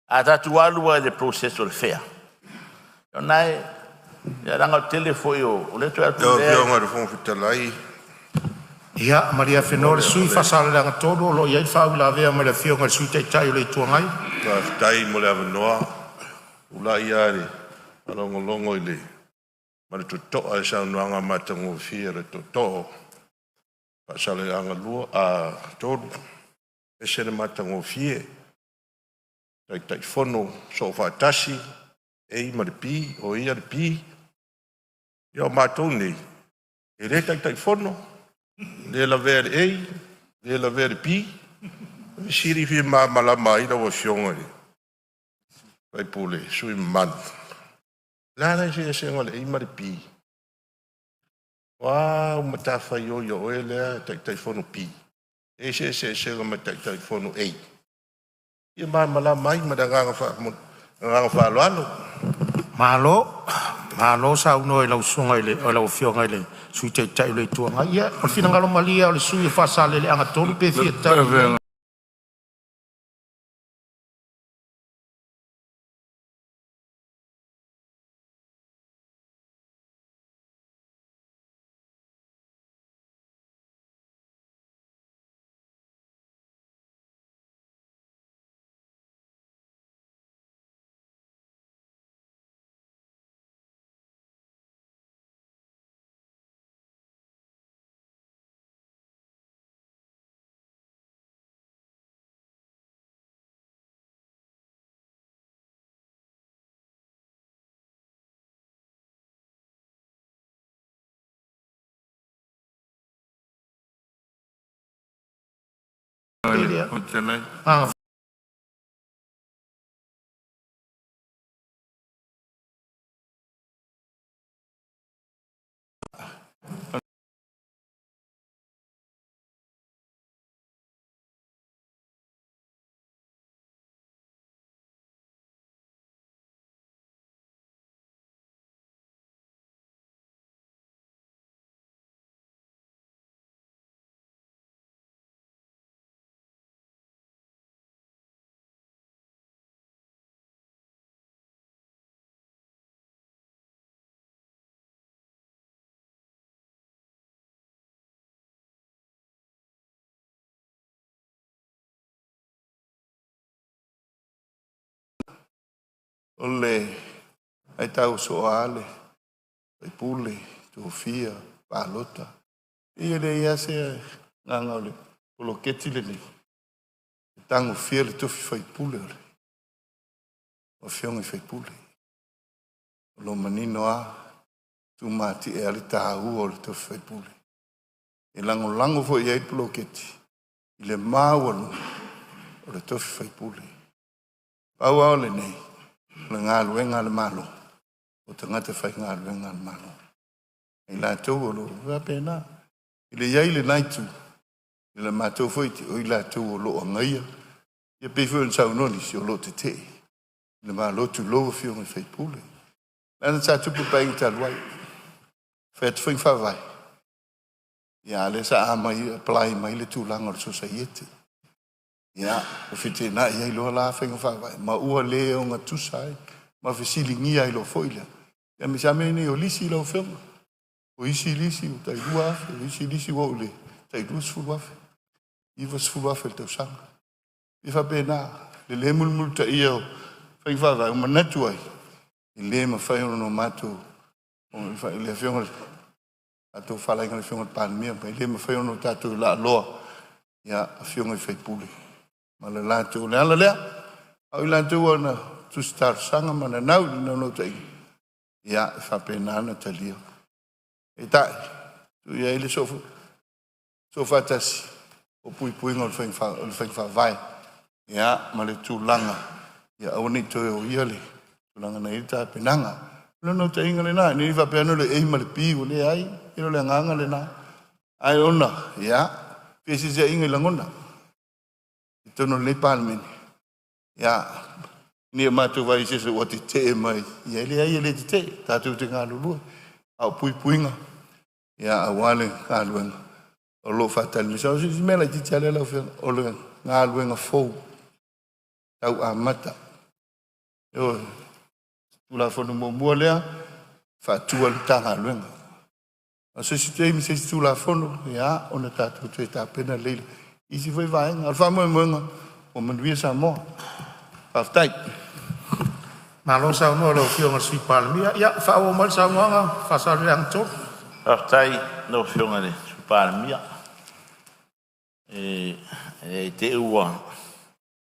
A tatu alu le processo le fea. Yo nai ya ranga telefone o le tu atu. Yo ngā fon fitalai. Ia, Maria Fenore sui fasale langa todo lo ia fa la vea me le fionga sui te tai le tuangai. Tai mo le avanoa. Ula ia re. Alongo longo ile. Ma le totoa e saunoanga matango fia le totoa. Pasale anga lua a tolu. E se le matango fia. Tai fono so fatasi. E ma le pi, o ia le pi. Ia matou nei. E le tai fono. Le la vere ei. Le la vere pi. Siri fi malama ina wa fionga le. Vai pule, sui man. Lana se ngole e ma le pi. Wa matafa yo ele tai fono pi. E se ma tai fono ei. Ia malama mai madanga fa lo. Malo sa uno e lau sunga ile o lau fionga ile sui tai le tuanga ia o fina ngalo malia o le sui fa sale le anga tolu pe fia tai Ole, ai tau soale, ai pule, tofia, palota. Ia le ia se nganga ole, polo keti le ni. Tango fia le tofi fai pule ole. O fionga fai pule. Lo manino a, tu mati e ali tahu ole tofi fai pule. E lango fo iai polo keti. I le mawalu, ole tofi fai pule. Paua ole nei. Le ngaluenga le malo. O tangata fai ngaluenga le malo. I la tau o lo, wapena. I le iai le naitu. I le mātou foiti, o i la tau o lo o ngaia. Ia pefo en sau noni si o lo te te. I le malo tu lo o fio me fai pule. Lana sa tupu pai i taluai. Fai atu fai whawai. Ia le sa amai, plai mai le tūlanga o society. Ia, o fite na ia i loa la whainga whawai. Ma ua le o ngā tusai. Ma fesili ngia i lo foila. Ia mi sa mene o lisi lau whionga. O isi lisi o tai lua afe. O isi lisi o le tai lua sfulu afe. Iwa sfulu afe le tau sanga. Iwa pēnā. Le mulmul ta ia o whainga whawai. O manatu ai. I le ma whainga no mātou. O le whionga. Tātou whalainga le whionga Palemene. I le ma whainga no tātou la loa. Ia a whionga i whaipule. Ma le lātou le ala lea. Au i lātou ana tu star sanga mana nau ni nau tai. Ia whapena ana talia. E tai. Tu ia ile sofu. Sofa tasi. O pui ngā o le whainga vai. Ia ma le tūlanga. Ia au ni toi o ia le. Tūlanga na ita penanga. Le nau tai inga le nā. Ni whapena le eima le pi o le ai. Ino le nganga le nā. Ai ona. Ia. Pesi sia inga langona. Tono le Palemene. Ia, ni mātou vai se o te te mai. Ia le ai le te te, tātou te ngā lulua. Au puinga. Ia awale ngā luenga. O lo whatali. Sao si mela ti tale lau whianga. O le ngā luenga fou. Tau a mata. Eo, tula whanu mua lea, whatua le tā ngā luenga. A se si te imi se si tula whanu, ia, ona tātou te tā pena leila. Isi foi vaenga, al famo menga, o manuia sa mo. Aftai. Malo sa no lo fio ngal sui Palemene. Ya fa o mal sa nganga fa sa le angto. Aftai no fio ngale Palemene. Te ua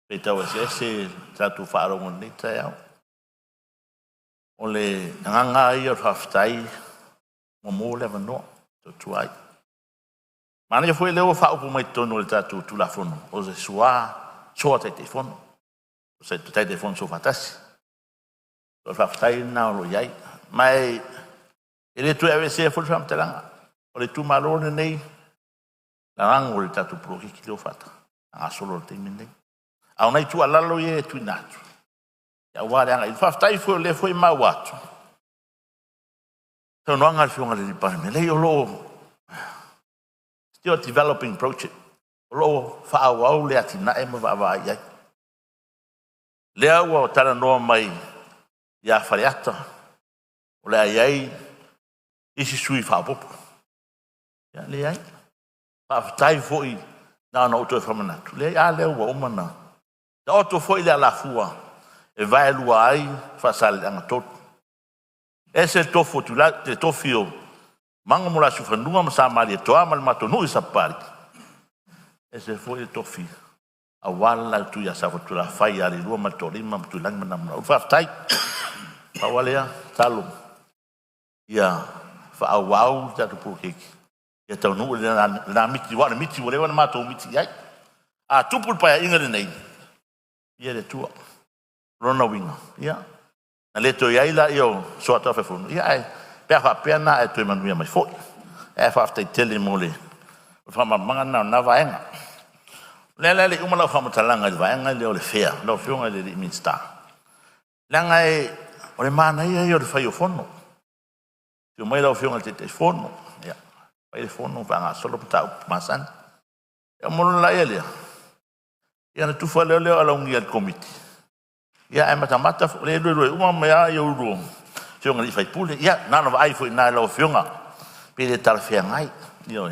pe tau se tatu whaarongo ni tai au. O le nganga i o haftai mo mo le vano to tuai. Mana ia foi leo whaupu mai tonu le tatu tulafono. O se sua soa te te fono. O se te te fono so fatasi. O haftai na o lo iai. Mai ele tu ave se foi fam telanga. O le tu malone nei la rango le tatu proki ki leo fata. A solo te minde. Au nei tu alalo ye tu natu. Ya wale anga i haftai foi le foi ma watu. So no anga fionga le Palemene. Le o lo still developing project. Lo whaawau le ati na e mawa iai. Lea ua o tara noa mai ia whareata. O lea iai isi sui whaapopo. Ia lea iai. Whaafitai foi na ana oto e whamanatu. Lea ia lea ua umana. Na oto foi lea la fua. E vai lua ai whaasale anga totu. E se tofo tu la te tofio. Manga mula sufanunga masa mali toa mal matonu isa pari. E se foi tofi. A wala tu ya sa tu la fai ali lua matorima tu lang manamna. Fa tai. Fa walea talo. Ya fa awau ta tu pukiki. Ya tau nu na miti wa miti wale wa mato miti ai. A tupul pa inga nei. Ia le tua. Rona winga. Ya. Na le to ia ila io so ta fa funu. Ya ai. Pe fa pena e tu manuia mai foi. E fa te tele mole. Fa manga na vaenga. Le umala fa mutalanga le vaenga le o le fea. Lo fionga le minsta. Langa e o le mana ia io le fai o fono. Tio mai lo fionga te fono. Ya. Fai fono fa nga solo pata masan. Ya mo la ele. Ya na tu fa le ala ungi al committee. Ya e mata le uma mai ia uru. Fionga li fai pule. Ya na no ai foi na lo fionga. Pele tal fea ngai. Io.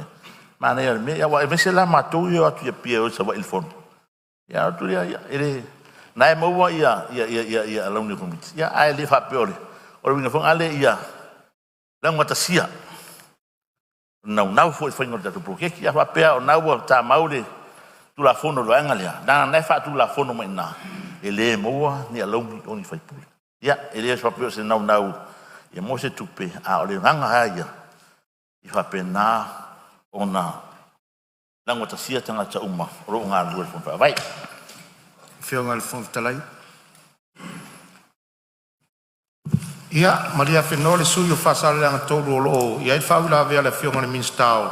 Mana ia me ya wa me se la matou yo atu ia pia o sa wa il fono. Ya tu ia ele na e mo ia ala ungi committee. Ya ai le fa peore. O le winga fonga ale ia. La ngata sia. Nau foi ngota tu proke ia fa pea o nau ta maule tu la fono lo angalia. Na fa tu la fono mai na. Ele mo ni ala ungi oni fai pule. Ya, ele fa peo se nau ia mo se tupe a o le ranga haia. I fa pena ona lango ta sia tanga ta uma ro nga lu fo fa vai Fionga le fon talai. Ia, Maria Fenole sui o fasale anga tolu lo ia i faula vea le fionga le minstao.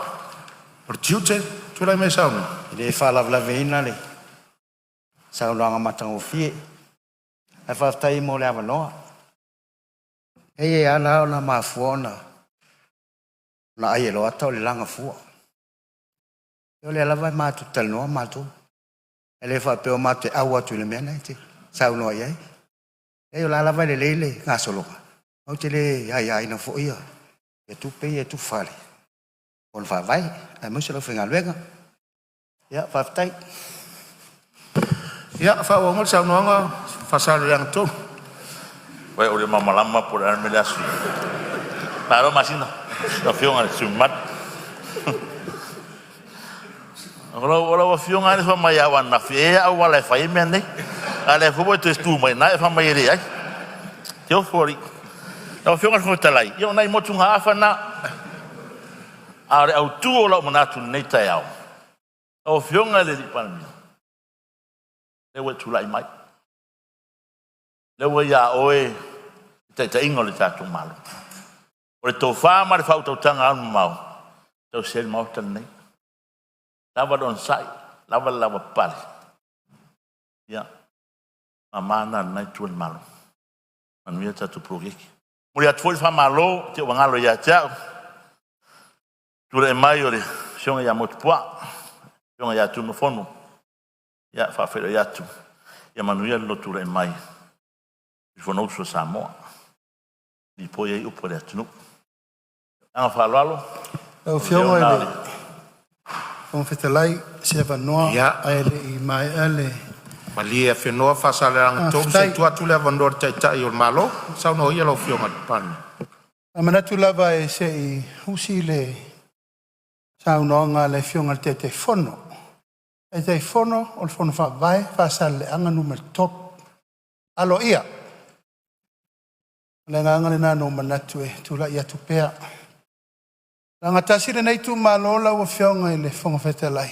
O tiute, tu lai mai saunu. Ile fa la veina le. Sa lo nga matango fie. E fa tai mo le avanoa. E ana na mafuona. Na ai lo ata le langa fua. Yo le lava matu talno matu. Ele fa pe o mate awa tu le mena te. Sa no ai. E yo la lava le lele nga solo. O te le ai na fo ia. E tu pe e tu fale. On fa vai, e mo se lo fenga luega. Ya fa tai. Ya, fa o mo sa no nga fasale yang to. Vai o le mamalama por armelasu. Paro masina. Lo fionga le sumat. Ora fionga le fa mai awan na fia au wala fa imene. Ale fo boto stu mai na fa mai ri ai. Tio fori. Lo fionga fo talai. Yo nai motu nga afa na. Are au tu ola monatu nei tai au. O fionga le Palemene. Le we tu lai mai. Le we ya oe te ingole tatu malo. O le tō whāma le whautautanga anu mau. Tau sel mau tana nei. Lava don sai. Lava pale. Ia. Mamana nai tuan malo. Manuia tatu progeki. Muri atuoi whamalo. Te wangalo ia teau. Ture e mai o le. Sionga ia motupua. Sionga ia tu mafono. Ia whawhera ia tu. Ia manuia lo ture e mai. Ifonosu Samoa. Di poi ai upo le atunu. Anga whalalo. O fionga ele. On fetalai se va noa. Ya. Ele I mai ele. Malia whenua whasaleanga tōm se tuatu le avanoa taitai o malo. Sau no ia lau fionga pani. Amanatu lava e se I husi le saunoanga le fionga te fono. E te fono o le fono whawai whasaleanga numero top. Alo ia. Le nganga le nano manatu e tula ia tupea. Langa tasire nei tu malola o fionga I le fonga whetelai.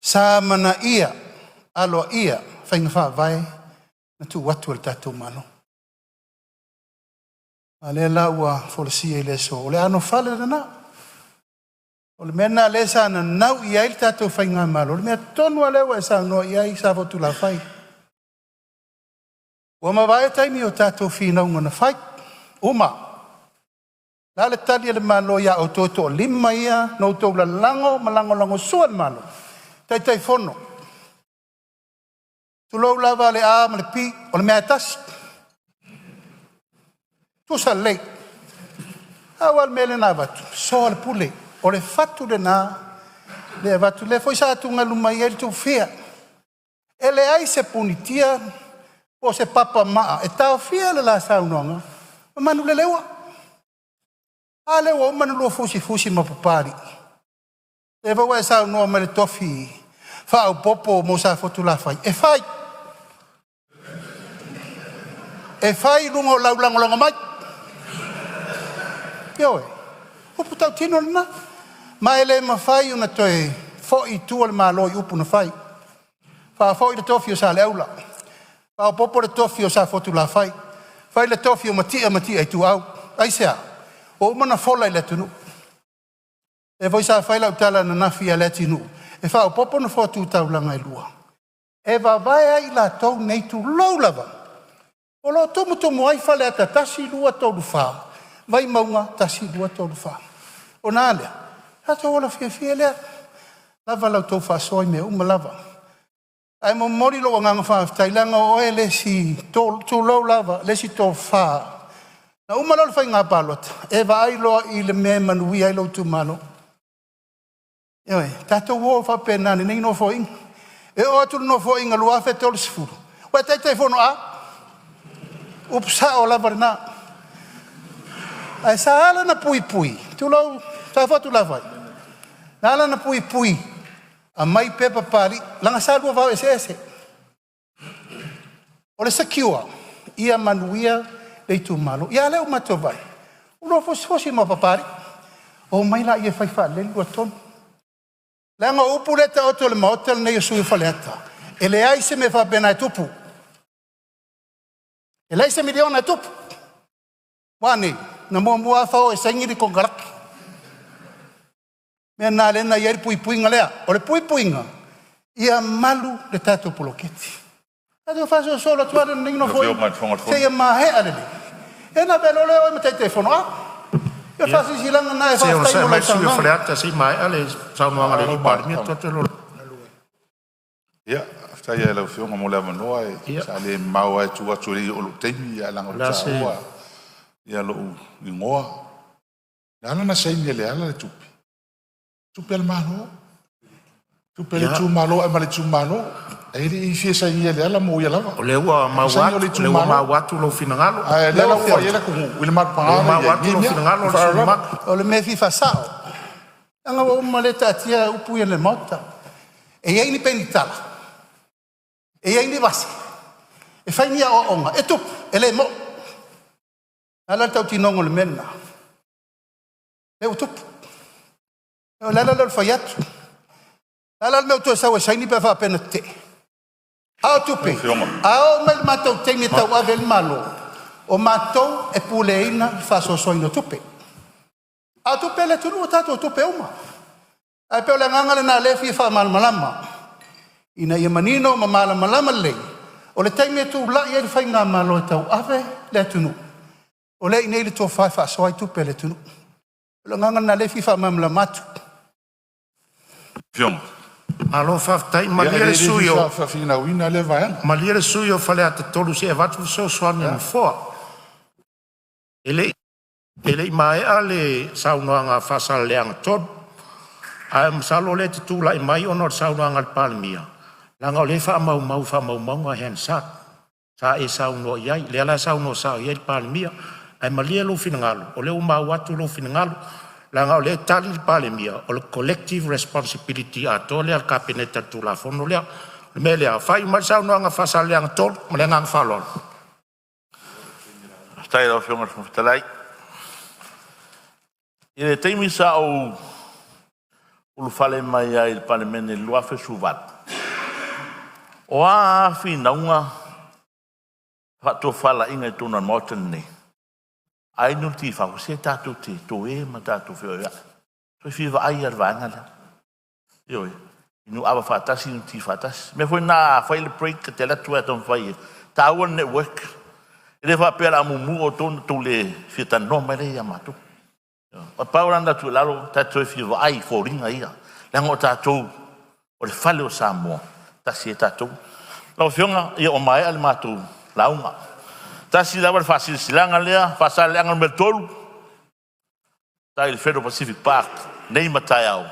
Sa mana ia. Alo ia, whainga whawai, na tu watu al tatou malo. A le la ua wholesia I le so, o le ano whale rana. O le mena le sa na nau I ail tatou whainga malo, o le mea tonu a lewa e sa noa I ai sa votu la whai. Ua mawai taimi o tatou whinaunga na whai, uma. La le tali le malo ia o toto o lima ia, no tau la lango, malango sua le malo. Tai fono. Tulau lava le a ma le pi o le mea tasi. Tu sa lei. Awal mele na vatu. So le pule. O le fatu le na. Le vatu le foi sa atu ngalu mai el tu fia. Ele ai se punitia. O se papa maa. E tau fia le la sa unonga. Manu le lewa. A lewa o manu lo fusi mapupari. Le vawa e sa unonga ma le tofi. Fa au popo mo sa fotu la fai. E fai. E fai lungo laulango mai. Ioe. Upu tau tino na. Ma ele ma fai una toe. Foi tu al malo I upu na fai. Fa foi le tofio sa le aula. Fa o popo le tofio sa fotu la fai. Fai le tofio matia ai tu au. Ai sea. O mana fola I le tunu. E voi sa fai lau tala na nafi a le tinu. E fa o popo na fotu tau langa I lua. E va vai ai la tau nei tu lau lava. O lo tomo ai fale ata tasi lua tolu wha. Vai maunga tasi lua tolu wha. O nā lea. Hata ola fia lea. Lava lau tau wha soi mea uma lava. Ai mo mori lo nganga wha tailanga o e lesi tō lau lava. Lesi tō wha. Na uma lau whai ngā palota. E va ai loa I le mea manui ai lau tu malo. Ewe, tato wo wha penani nei no fo inga. E o atu no fo inga lua fe tolu sifuru. Wa tai fono a. Upsa o lava na. Ai sa ala na pui. Tu lau, sa fatu la vai. Na ala na pui. A mai pepa pari, langa sa lua vau ese. O le sakiua, ia manuia le tu malo. Ia leo mato vai. Ulo fosi ma papari. O mai la ia fai fa le lua ton. Langa upu leta oto le maotel ne sui faleta. Ele ai se me fa bena tupu. E lai se miliona tupu. Wani, na mua fao e sangiri ko garaki. Mea nā lena ieri pui ngalea. O le pui nga. Ia malu le tato poloketi. Tato faso solo tuare ningno foi. Se ia mahe alele. E na velo leo e matei telefono a. Ia faso silanga na e Se o fasta se i mai mo sui freata si mai ale saunoanga le pari mi to te lo. Ia, afta ia lau fionga mo le avanoa e sa le maua e tua turi o lo teimi ia langa o taua. Ia lo ingoa. Nana na seini le ala le tupi. Tupi al malo. Tupi le tu malo e male tu malo. E li fie sa ia le ala mo ia lava. O le ua mawatu lo finangalo. E le ua ua ia kungu. Wile mat pangara. Mawatu lo finangalo le sumak. O le me fifa sao. Anga o maleta atia upu ia le mauta. E iei ni penitala. E iei ni vasi. E fai ni a o onga. E tupu. E le mo. Ala tau tinongo le mena. E o tupu. E o lala le fai atu. Lala le meu tu sa wa saini pe fa pena te. A o tupe. A o mel matou te mi tau ave le malo. O matou e puleina fa so soino tupe. A tupe le tunu tato tupe uma. A pe o le nganga le na le fi fa malama. Ina ia manino ma malama le. O le taimi tu la ia fai ngā malo tau ave le tunu. O le ina ile to fa so ai tupe le tunu. Le nganga na le fi fa malama tu. Fion. Alo faftai maliere suyo. Fa fina wina le vai. Maliere suyo fale ata tolu se vatu so swami ni foa. Ele mai ale saunoanga fasal leang tod. Ai msalo le titula i mai onor saunoanga Palemene. Langa o le wha mau ngā hen sat. Sa e sau no iai, le ala sau no sau iai Palemia, ai malia lo finangalo, o le o mau atu lo finangalo, langa o le tali Palemia, o le collective responsibility a to le al kapeneta tu la fono lea, le me lea, whai mai sau no anga whasa le anga tol, ma le ngang whalon. Stai rau whionga whawhitalai. I le teimi sa o ulu whale mai ai Palemene lua whesuvat. O a whinaunga, Fato fala inga tuna moten ni. Ai no ti fa se tatu ti to e ma tatu fe ya. So fi va ai ar vanga la. Yo. Inu aba fatas inu ti fatas. Me foi na file break te la tua ton fai. Ta one network. Ele fa pela mumu o ton to le fita no me le ya matu. O pauranda tu lalo tatu fi va ai fo ringa ia. La ngo tatu o le fale o samo. Ta si tatu. Lo fionga ia o mai al matu. Launga. Tasi lava fasil silanga lea, fasal leanga mertolu. Tai il Federal Pacific Park, nei matai au.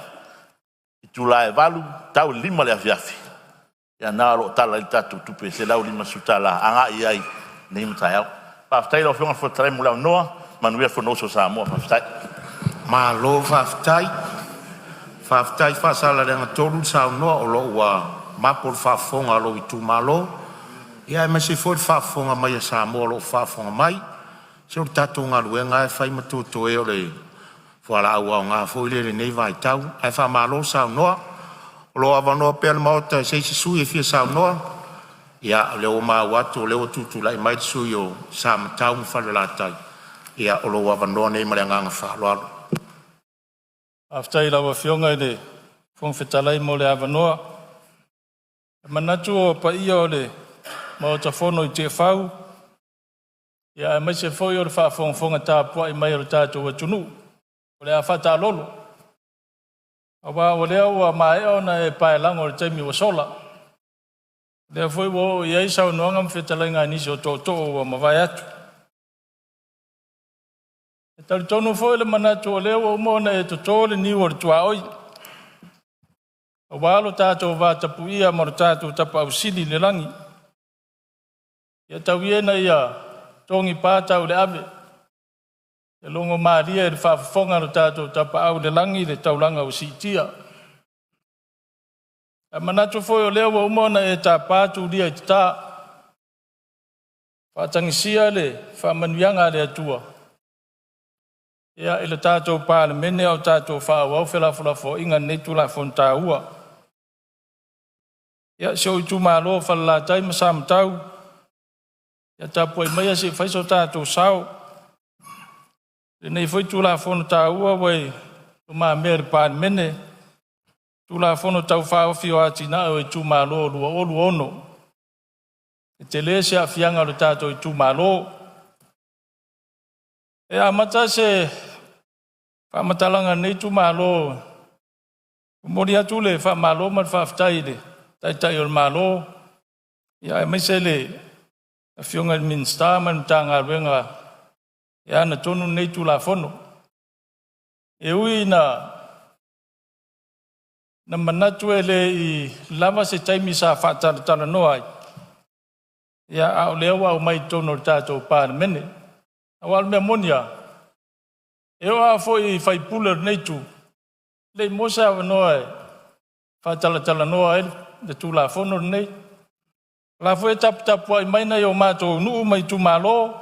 I tulae valu, tau lima lea fiafi. Ia nalo tala il tatu tupe, se lau lima sutala, anga iai, nei matai au. Paftai lau fionga fotare mulau noa, manuia fonoso sa moa, paftai. Ma lo faftai fasala leanga tolu sa noa o lo ua mapol fafonga lo i tu malo. Ia me se foi fafonga mai sa mo lo fafonga mai. Se o tatu nga luenga e fai matuto e o le fuala ua nga foi le nei vai tau. Ai fa malo sa noa. Lo avano pe al mauta se sui e fia sa noa. Ia le o ma watu le o tutu lai mai sui o sa matau mfale la tai. Ia o lo avano nei malanga nga fa lo. Aftai lawa fionga le fong fetalai mo le avanoa. Manatu o pa ia o le ma o tafono i te whau. Ia mai se foi o le whaafonga tā pua i mai o tātou a tunu. O le a whata lolo. Awa o lea ua mai o na e pae lango le taimi wa sola. Lea foi wo i eisa o noanga mwhetalai ngā nisi o tō o mawai atu. E tali tonu foi le manatu o lea o umona e tō le niu o le tua oi. O walo tātou wā tapu ia mo le tātou tapu au sili le langi. Ia tau iena ia tongi pātau le ave. E longo Maria e le whaafonga no tātou tapa au le langi le taulanga o siitia. A manatu foi o lea wa umona e tā pātu lia i tā. Whaatangisia le whaamanuianga le atua. Ia e le tātou Palemene au tātou whaawau whelafulafo inga netu la fonta ua. Ia se o i tu malo whalalatai masamtau. Ia tapu ai mai se faiso tātou sao. Le nei foi tula fono tā ua wai o mā mea le Palemene. Tula fono tau whao fio atina o i tu malo lua olu ono. E te le se a fianga le tātou i tu malo. E a mata se whamatalanga nei tu malo. Mori atu le whamalo ma whaftai le. Tai o le malo. Ia e mai se le a fionga minsta man tanga wenga e ana tonu nei tu la fono e ui na manatu ele i lava se taimi sa whaatara noa ai ia au lewa o mai tonu tātou Palemene awal mea monia e oa foi fai puler nei tu le mosa awa noa e whaatara noa e le tu la fono nei. La foi tapu ai mai nei o mātou nuu mai tu malo.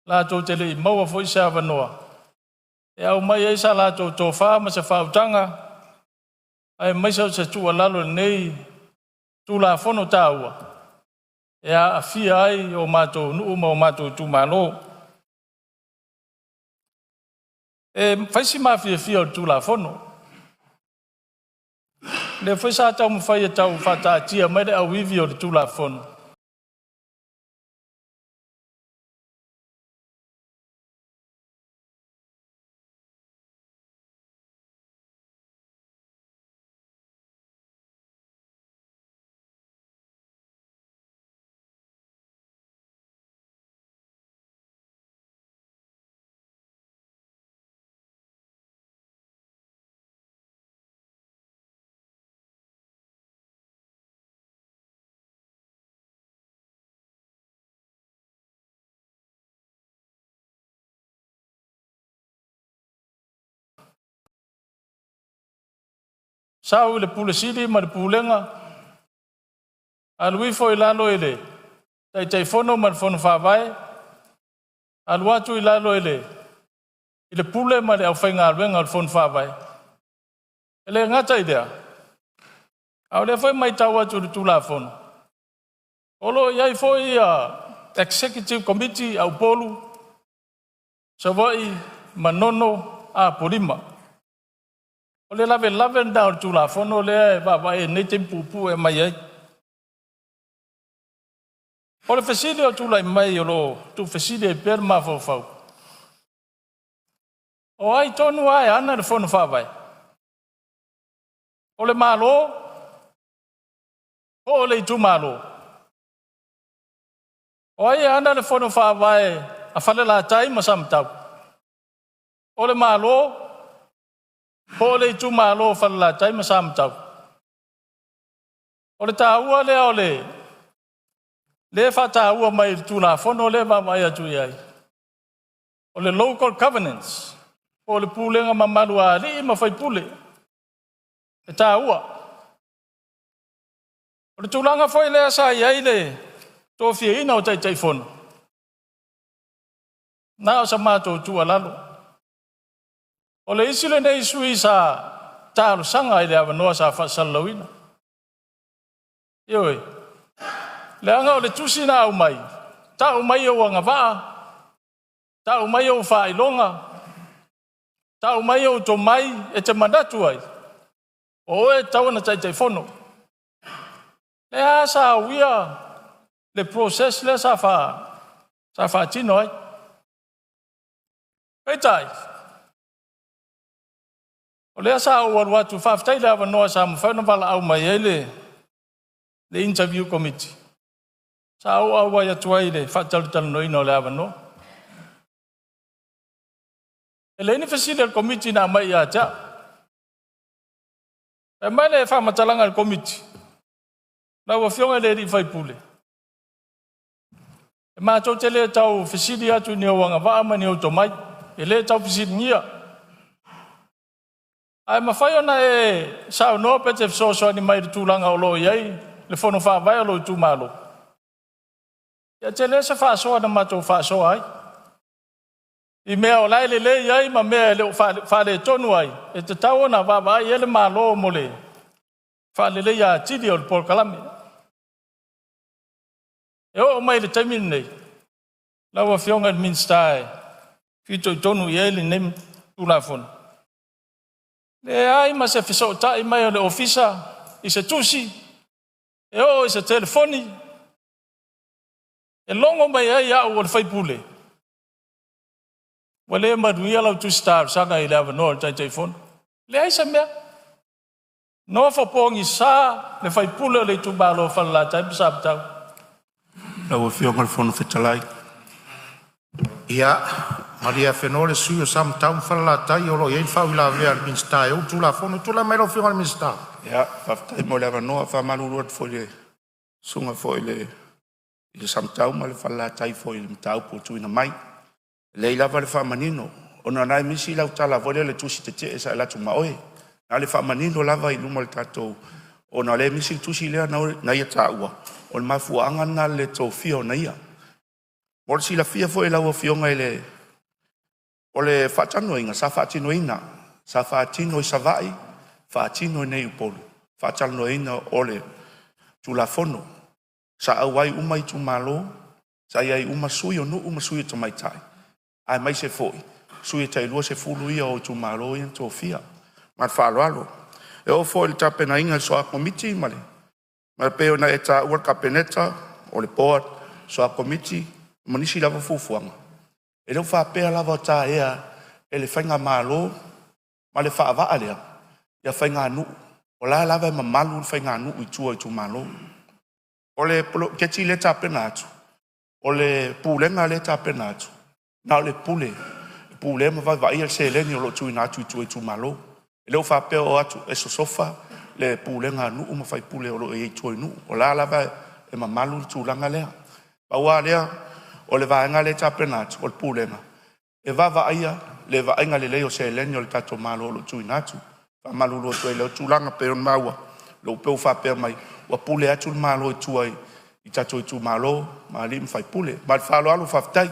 La tō te le maua foi se awanoa. E au mai eisa la tō tō wha ma se whautanga. Ai mai sau se tua lalo nei tu la fono tāua. E a fia ai o mātou nuu ma o mātou tu malo. E whaisi maa fia o tu la fono. Le foi sa tau mwhai e tau whata mai le au iwi o le tula fono. Sau le pule sili ma le pulenga. Alui foi lalo ele. Tai fono ma fono fa vai. Alu atu lalo ele. Ile pule ma le au fainga alwenga al fono fa vai. Ele ngata idea. Au le foi mai tawa tu la fono. Olo yai foi executive committee au polu. Savai manono a polima. Ole lave down tu la fono le baba e ne tempu e mai ai. Ole fesile tu la mai lo tu fesile per ma fo. O ai tonu ai ana le fono fa vai. Ole malo. Ole tu malo. O ai ana le fono fa vai a fale la tai ma sam tau. Ole malo. Ole tu malo fale la tai ma sam tau. Ole taua le ole. Le fata ua mai tu la fono le va mai atu ai. Ole local governance. Ole pulenga mamalu ali ma fai pule. E taua. Ole tulanga foi le sa ai le. To fie ina o tai fono. Na o sa mato tu alalo. Ole isile nei sui sa talo sanga ile ava noa sa fa salawina. Ioi. Le anga o le tusi na au mai. Ta au mai o anga vaa. Ta au mai o wha ilonga. Ta au mai o to mai e te mandatu ai. O e tawana tai fono. Le a sa wia. Le process le sa fa tino ai. E tai. O le a sa o watu whaftai le awa noa sa mwhana wala au mai ele. Le interview committee. Sa o awa ya tuai le whatalu no ino le awa no. E le ni fasile committee na mai a tia. E mai le whamatalanga committee. Na wa fionga le ri whai pule. E mātou te le tau fasile atu ni o wanga waa ma ni o to mai. E le tau fasile ngia. Ai mawhai ona e sao no pete so ni mai tūlanga o lo iai. Le fono wha vai o lo tū malo. Ia te le sa whaasoa na mātou whaasoa ai. I mea o lai le iai ma mea le wha le tonu ai. E te tau ona wha vai ele malo mo le. Wha le ia tidi o le Paul Kalame. E o mai le taimin nei. Lawa fionga min stai. Fito i tonu iai le nem tūla fono. Le ai ma se fiso tai mai o le ofisa. I se tusi. E o i se telefoni. E longo mai ai au o le whaipule. Wale maduia lau tu star sanga i lewa noa tai fono. Le ai sa mea. Noa whapongi sa le whaipule o le tūbalo whala tai pisa aptau. Lau fionga le fono whetalai. Ia, Maria Fenole sui o sam tau whala tai o lo iei whau ila vea al minsta e o tula fono tula mai lo fionga al minsta. Ia, whaftai mo lewa noa whamalurua fo le sunga fo le i sam tau ma le whala tai fo i le mtau po tuina mai. Le ilava le whamanino. Ona nai misi lau tala vole le tusi te te esa elatu maoe. Na le whamanino lava i luma le tatou. Ona le misi tusi lea na ia taua. O le mafua angana le tau fio na ia. Mor si la fia fo e lau fionga ele. O le whatano inga, sa whatino ina. Sa whatino i savai. Whatino i nei upolu. Whatano ina o le tulafono. Sa awai umai tu malo. Sa iai uma sui o nu uma sui to mai tai. Ai mai se foi. Sui tai lua se fulu ia o tu malo i to fia. Ma falo alo. E o foi le tapena inga so a komiti male. Ma peo na eta ua kapeneta o le board so a komiti manisi lava fufuanga. E leo fa pea lava ta ea e le whainga malo ma le wha awaa lea. Ia whainga anu. O la lava ma malu whainga anu i tua i tu malo. O le keti le tapena atu. O le pulenga le tapena atu. Na o le pule. Pule ma vai al se leni o lo tui na atu i tua i tu malo. E leo fa pea o atu e so sofa le pulenga anu ma fai pule o lo e tua i nu. O la lava e ma malu i tu langa lea. Paua lea o le vaenga le tapena atu o le pulenga. E vava aia le vaenga le leo se leni o le tato malo o lo tui na atu. Malulu tu le tulanga pe on maua. Lo pe fa pe mai. Wa pule atu malo tu ai. I tato tu malo, malim fai pule. Ma fa lo alu fa tai.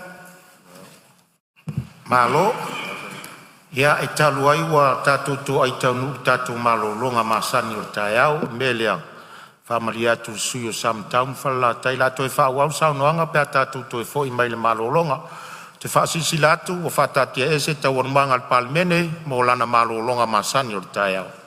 Malo. Ia e talu ai wa tatu tu ai tanu tatu malo longa masani o taiao melea. Fa maria tu suyo sam taun fa la tai la to fa wa sa no anga pe tatu to fo i mai le malo longa. Te fa silatu o fa tatia ese tawon manga Palemene mo lana malo longa masani o taiao.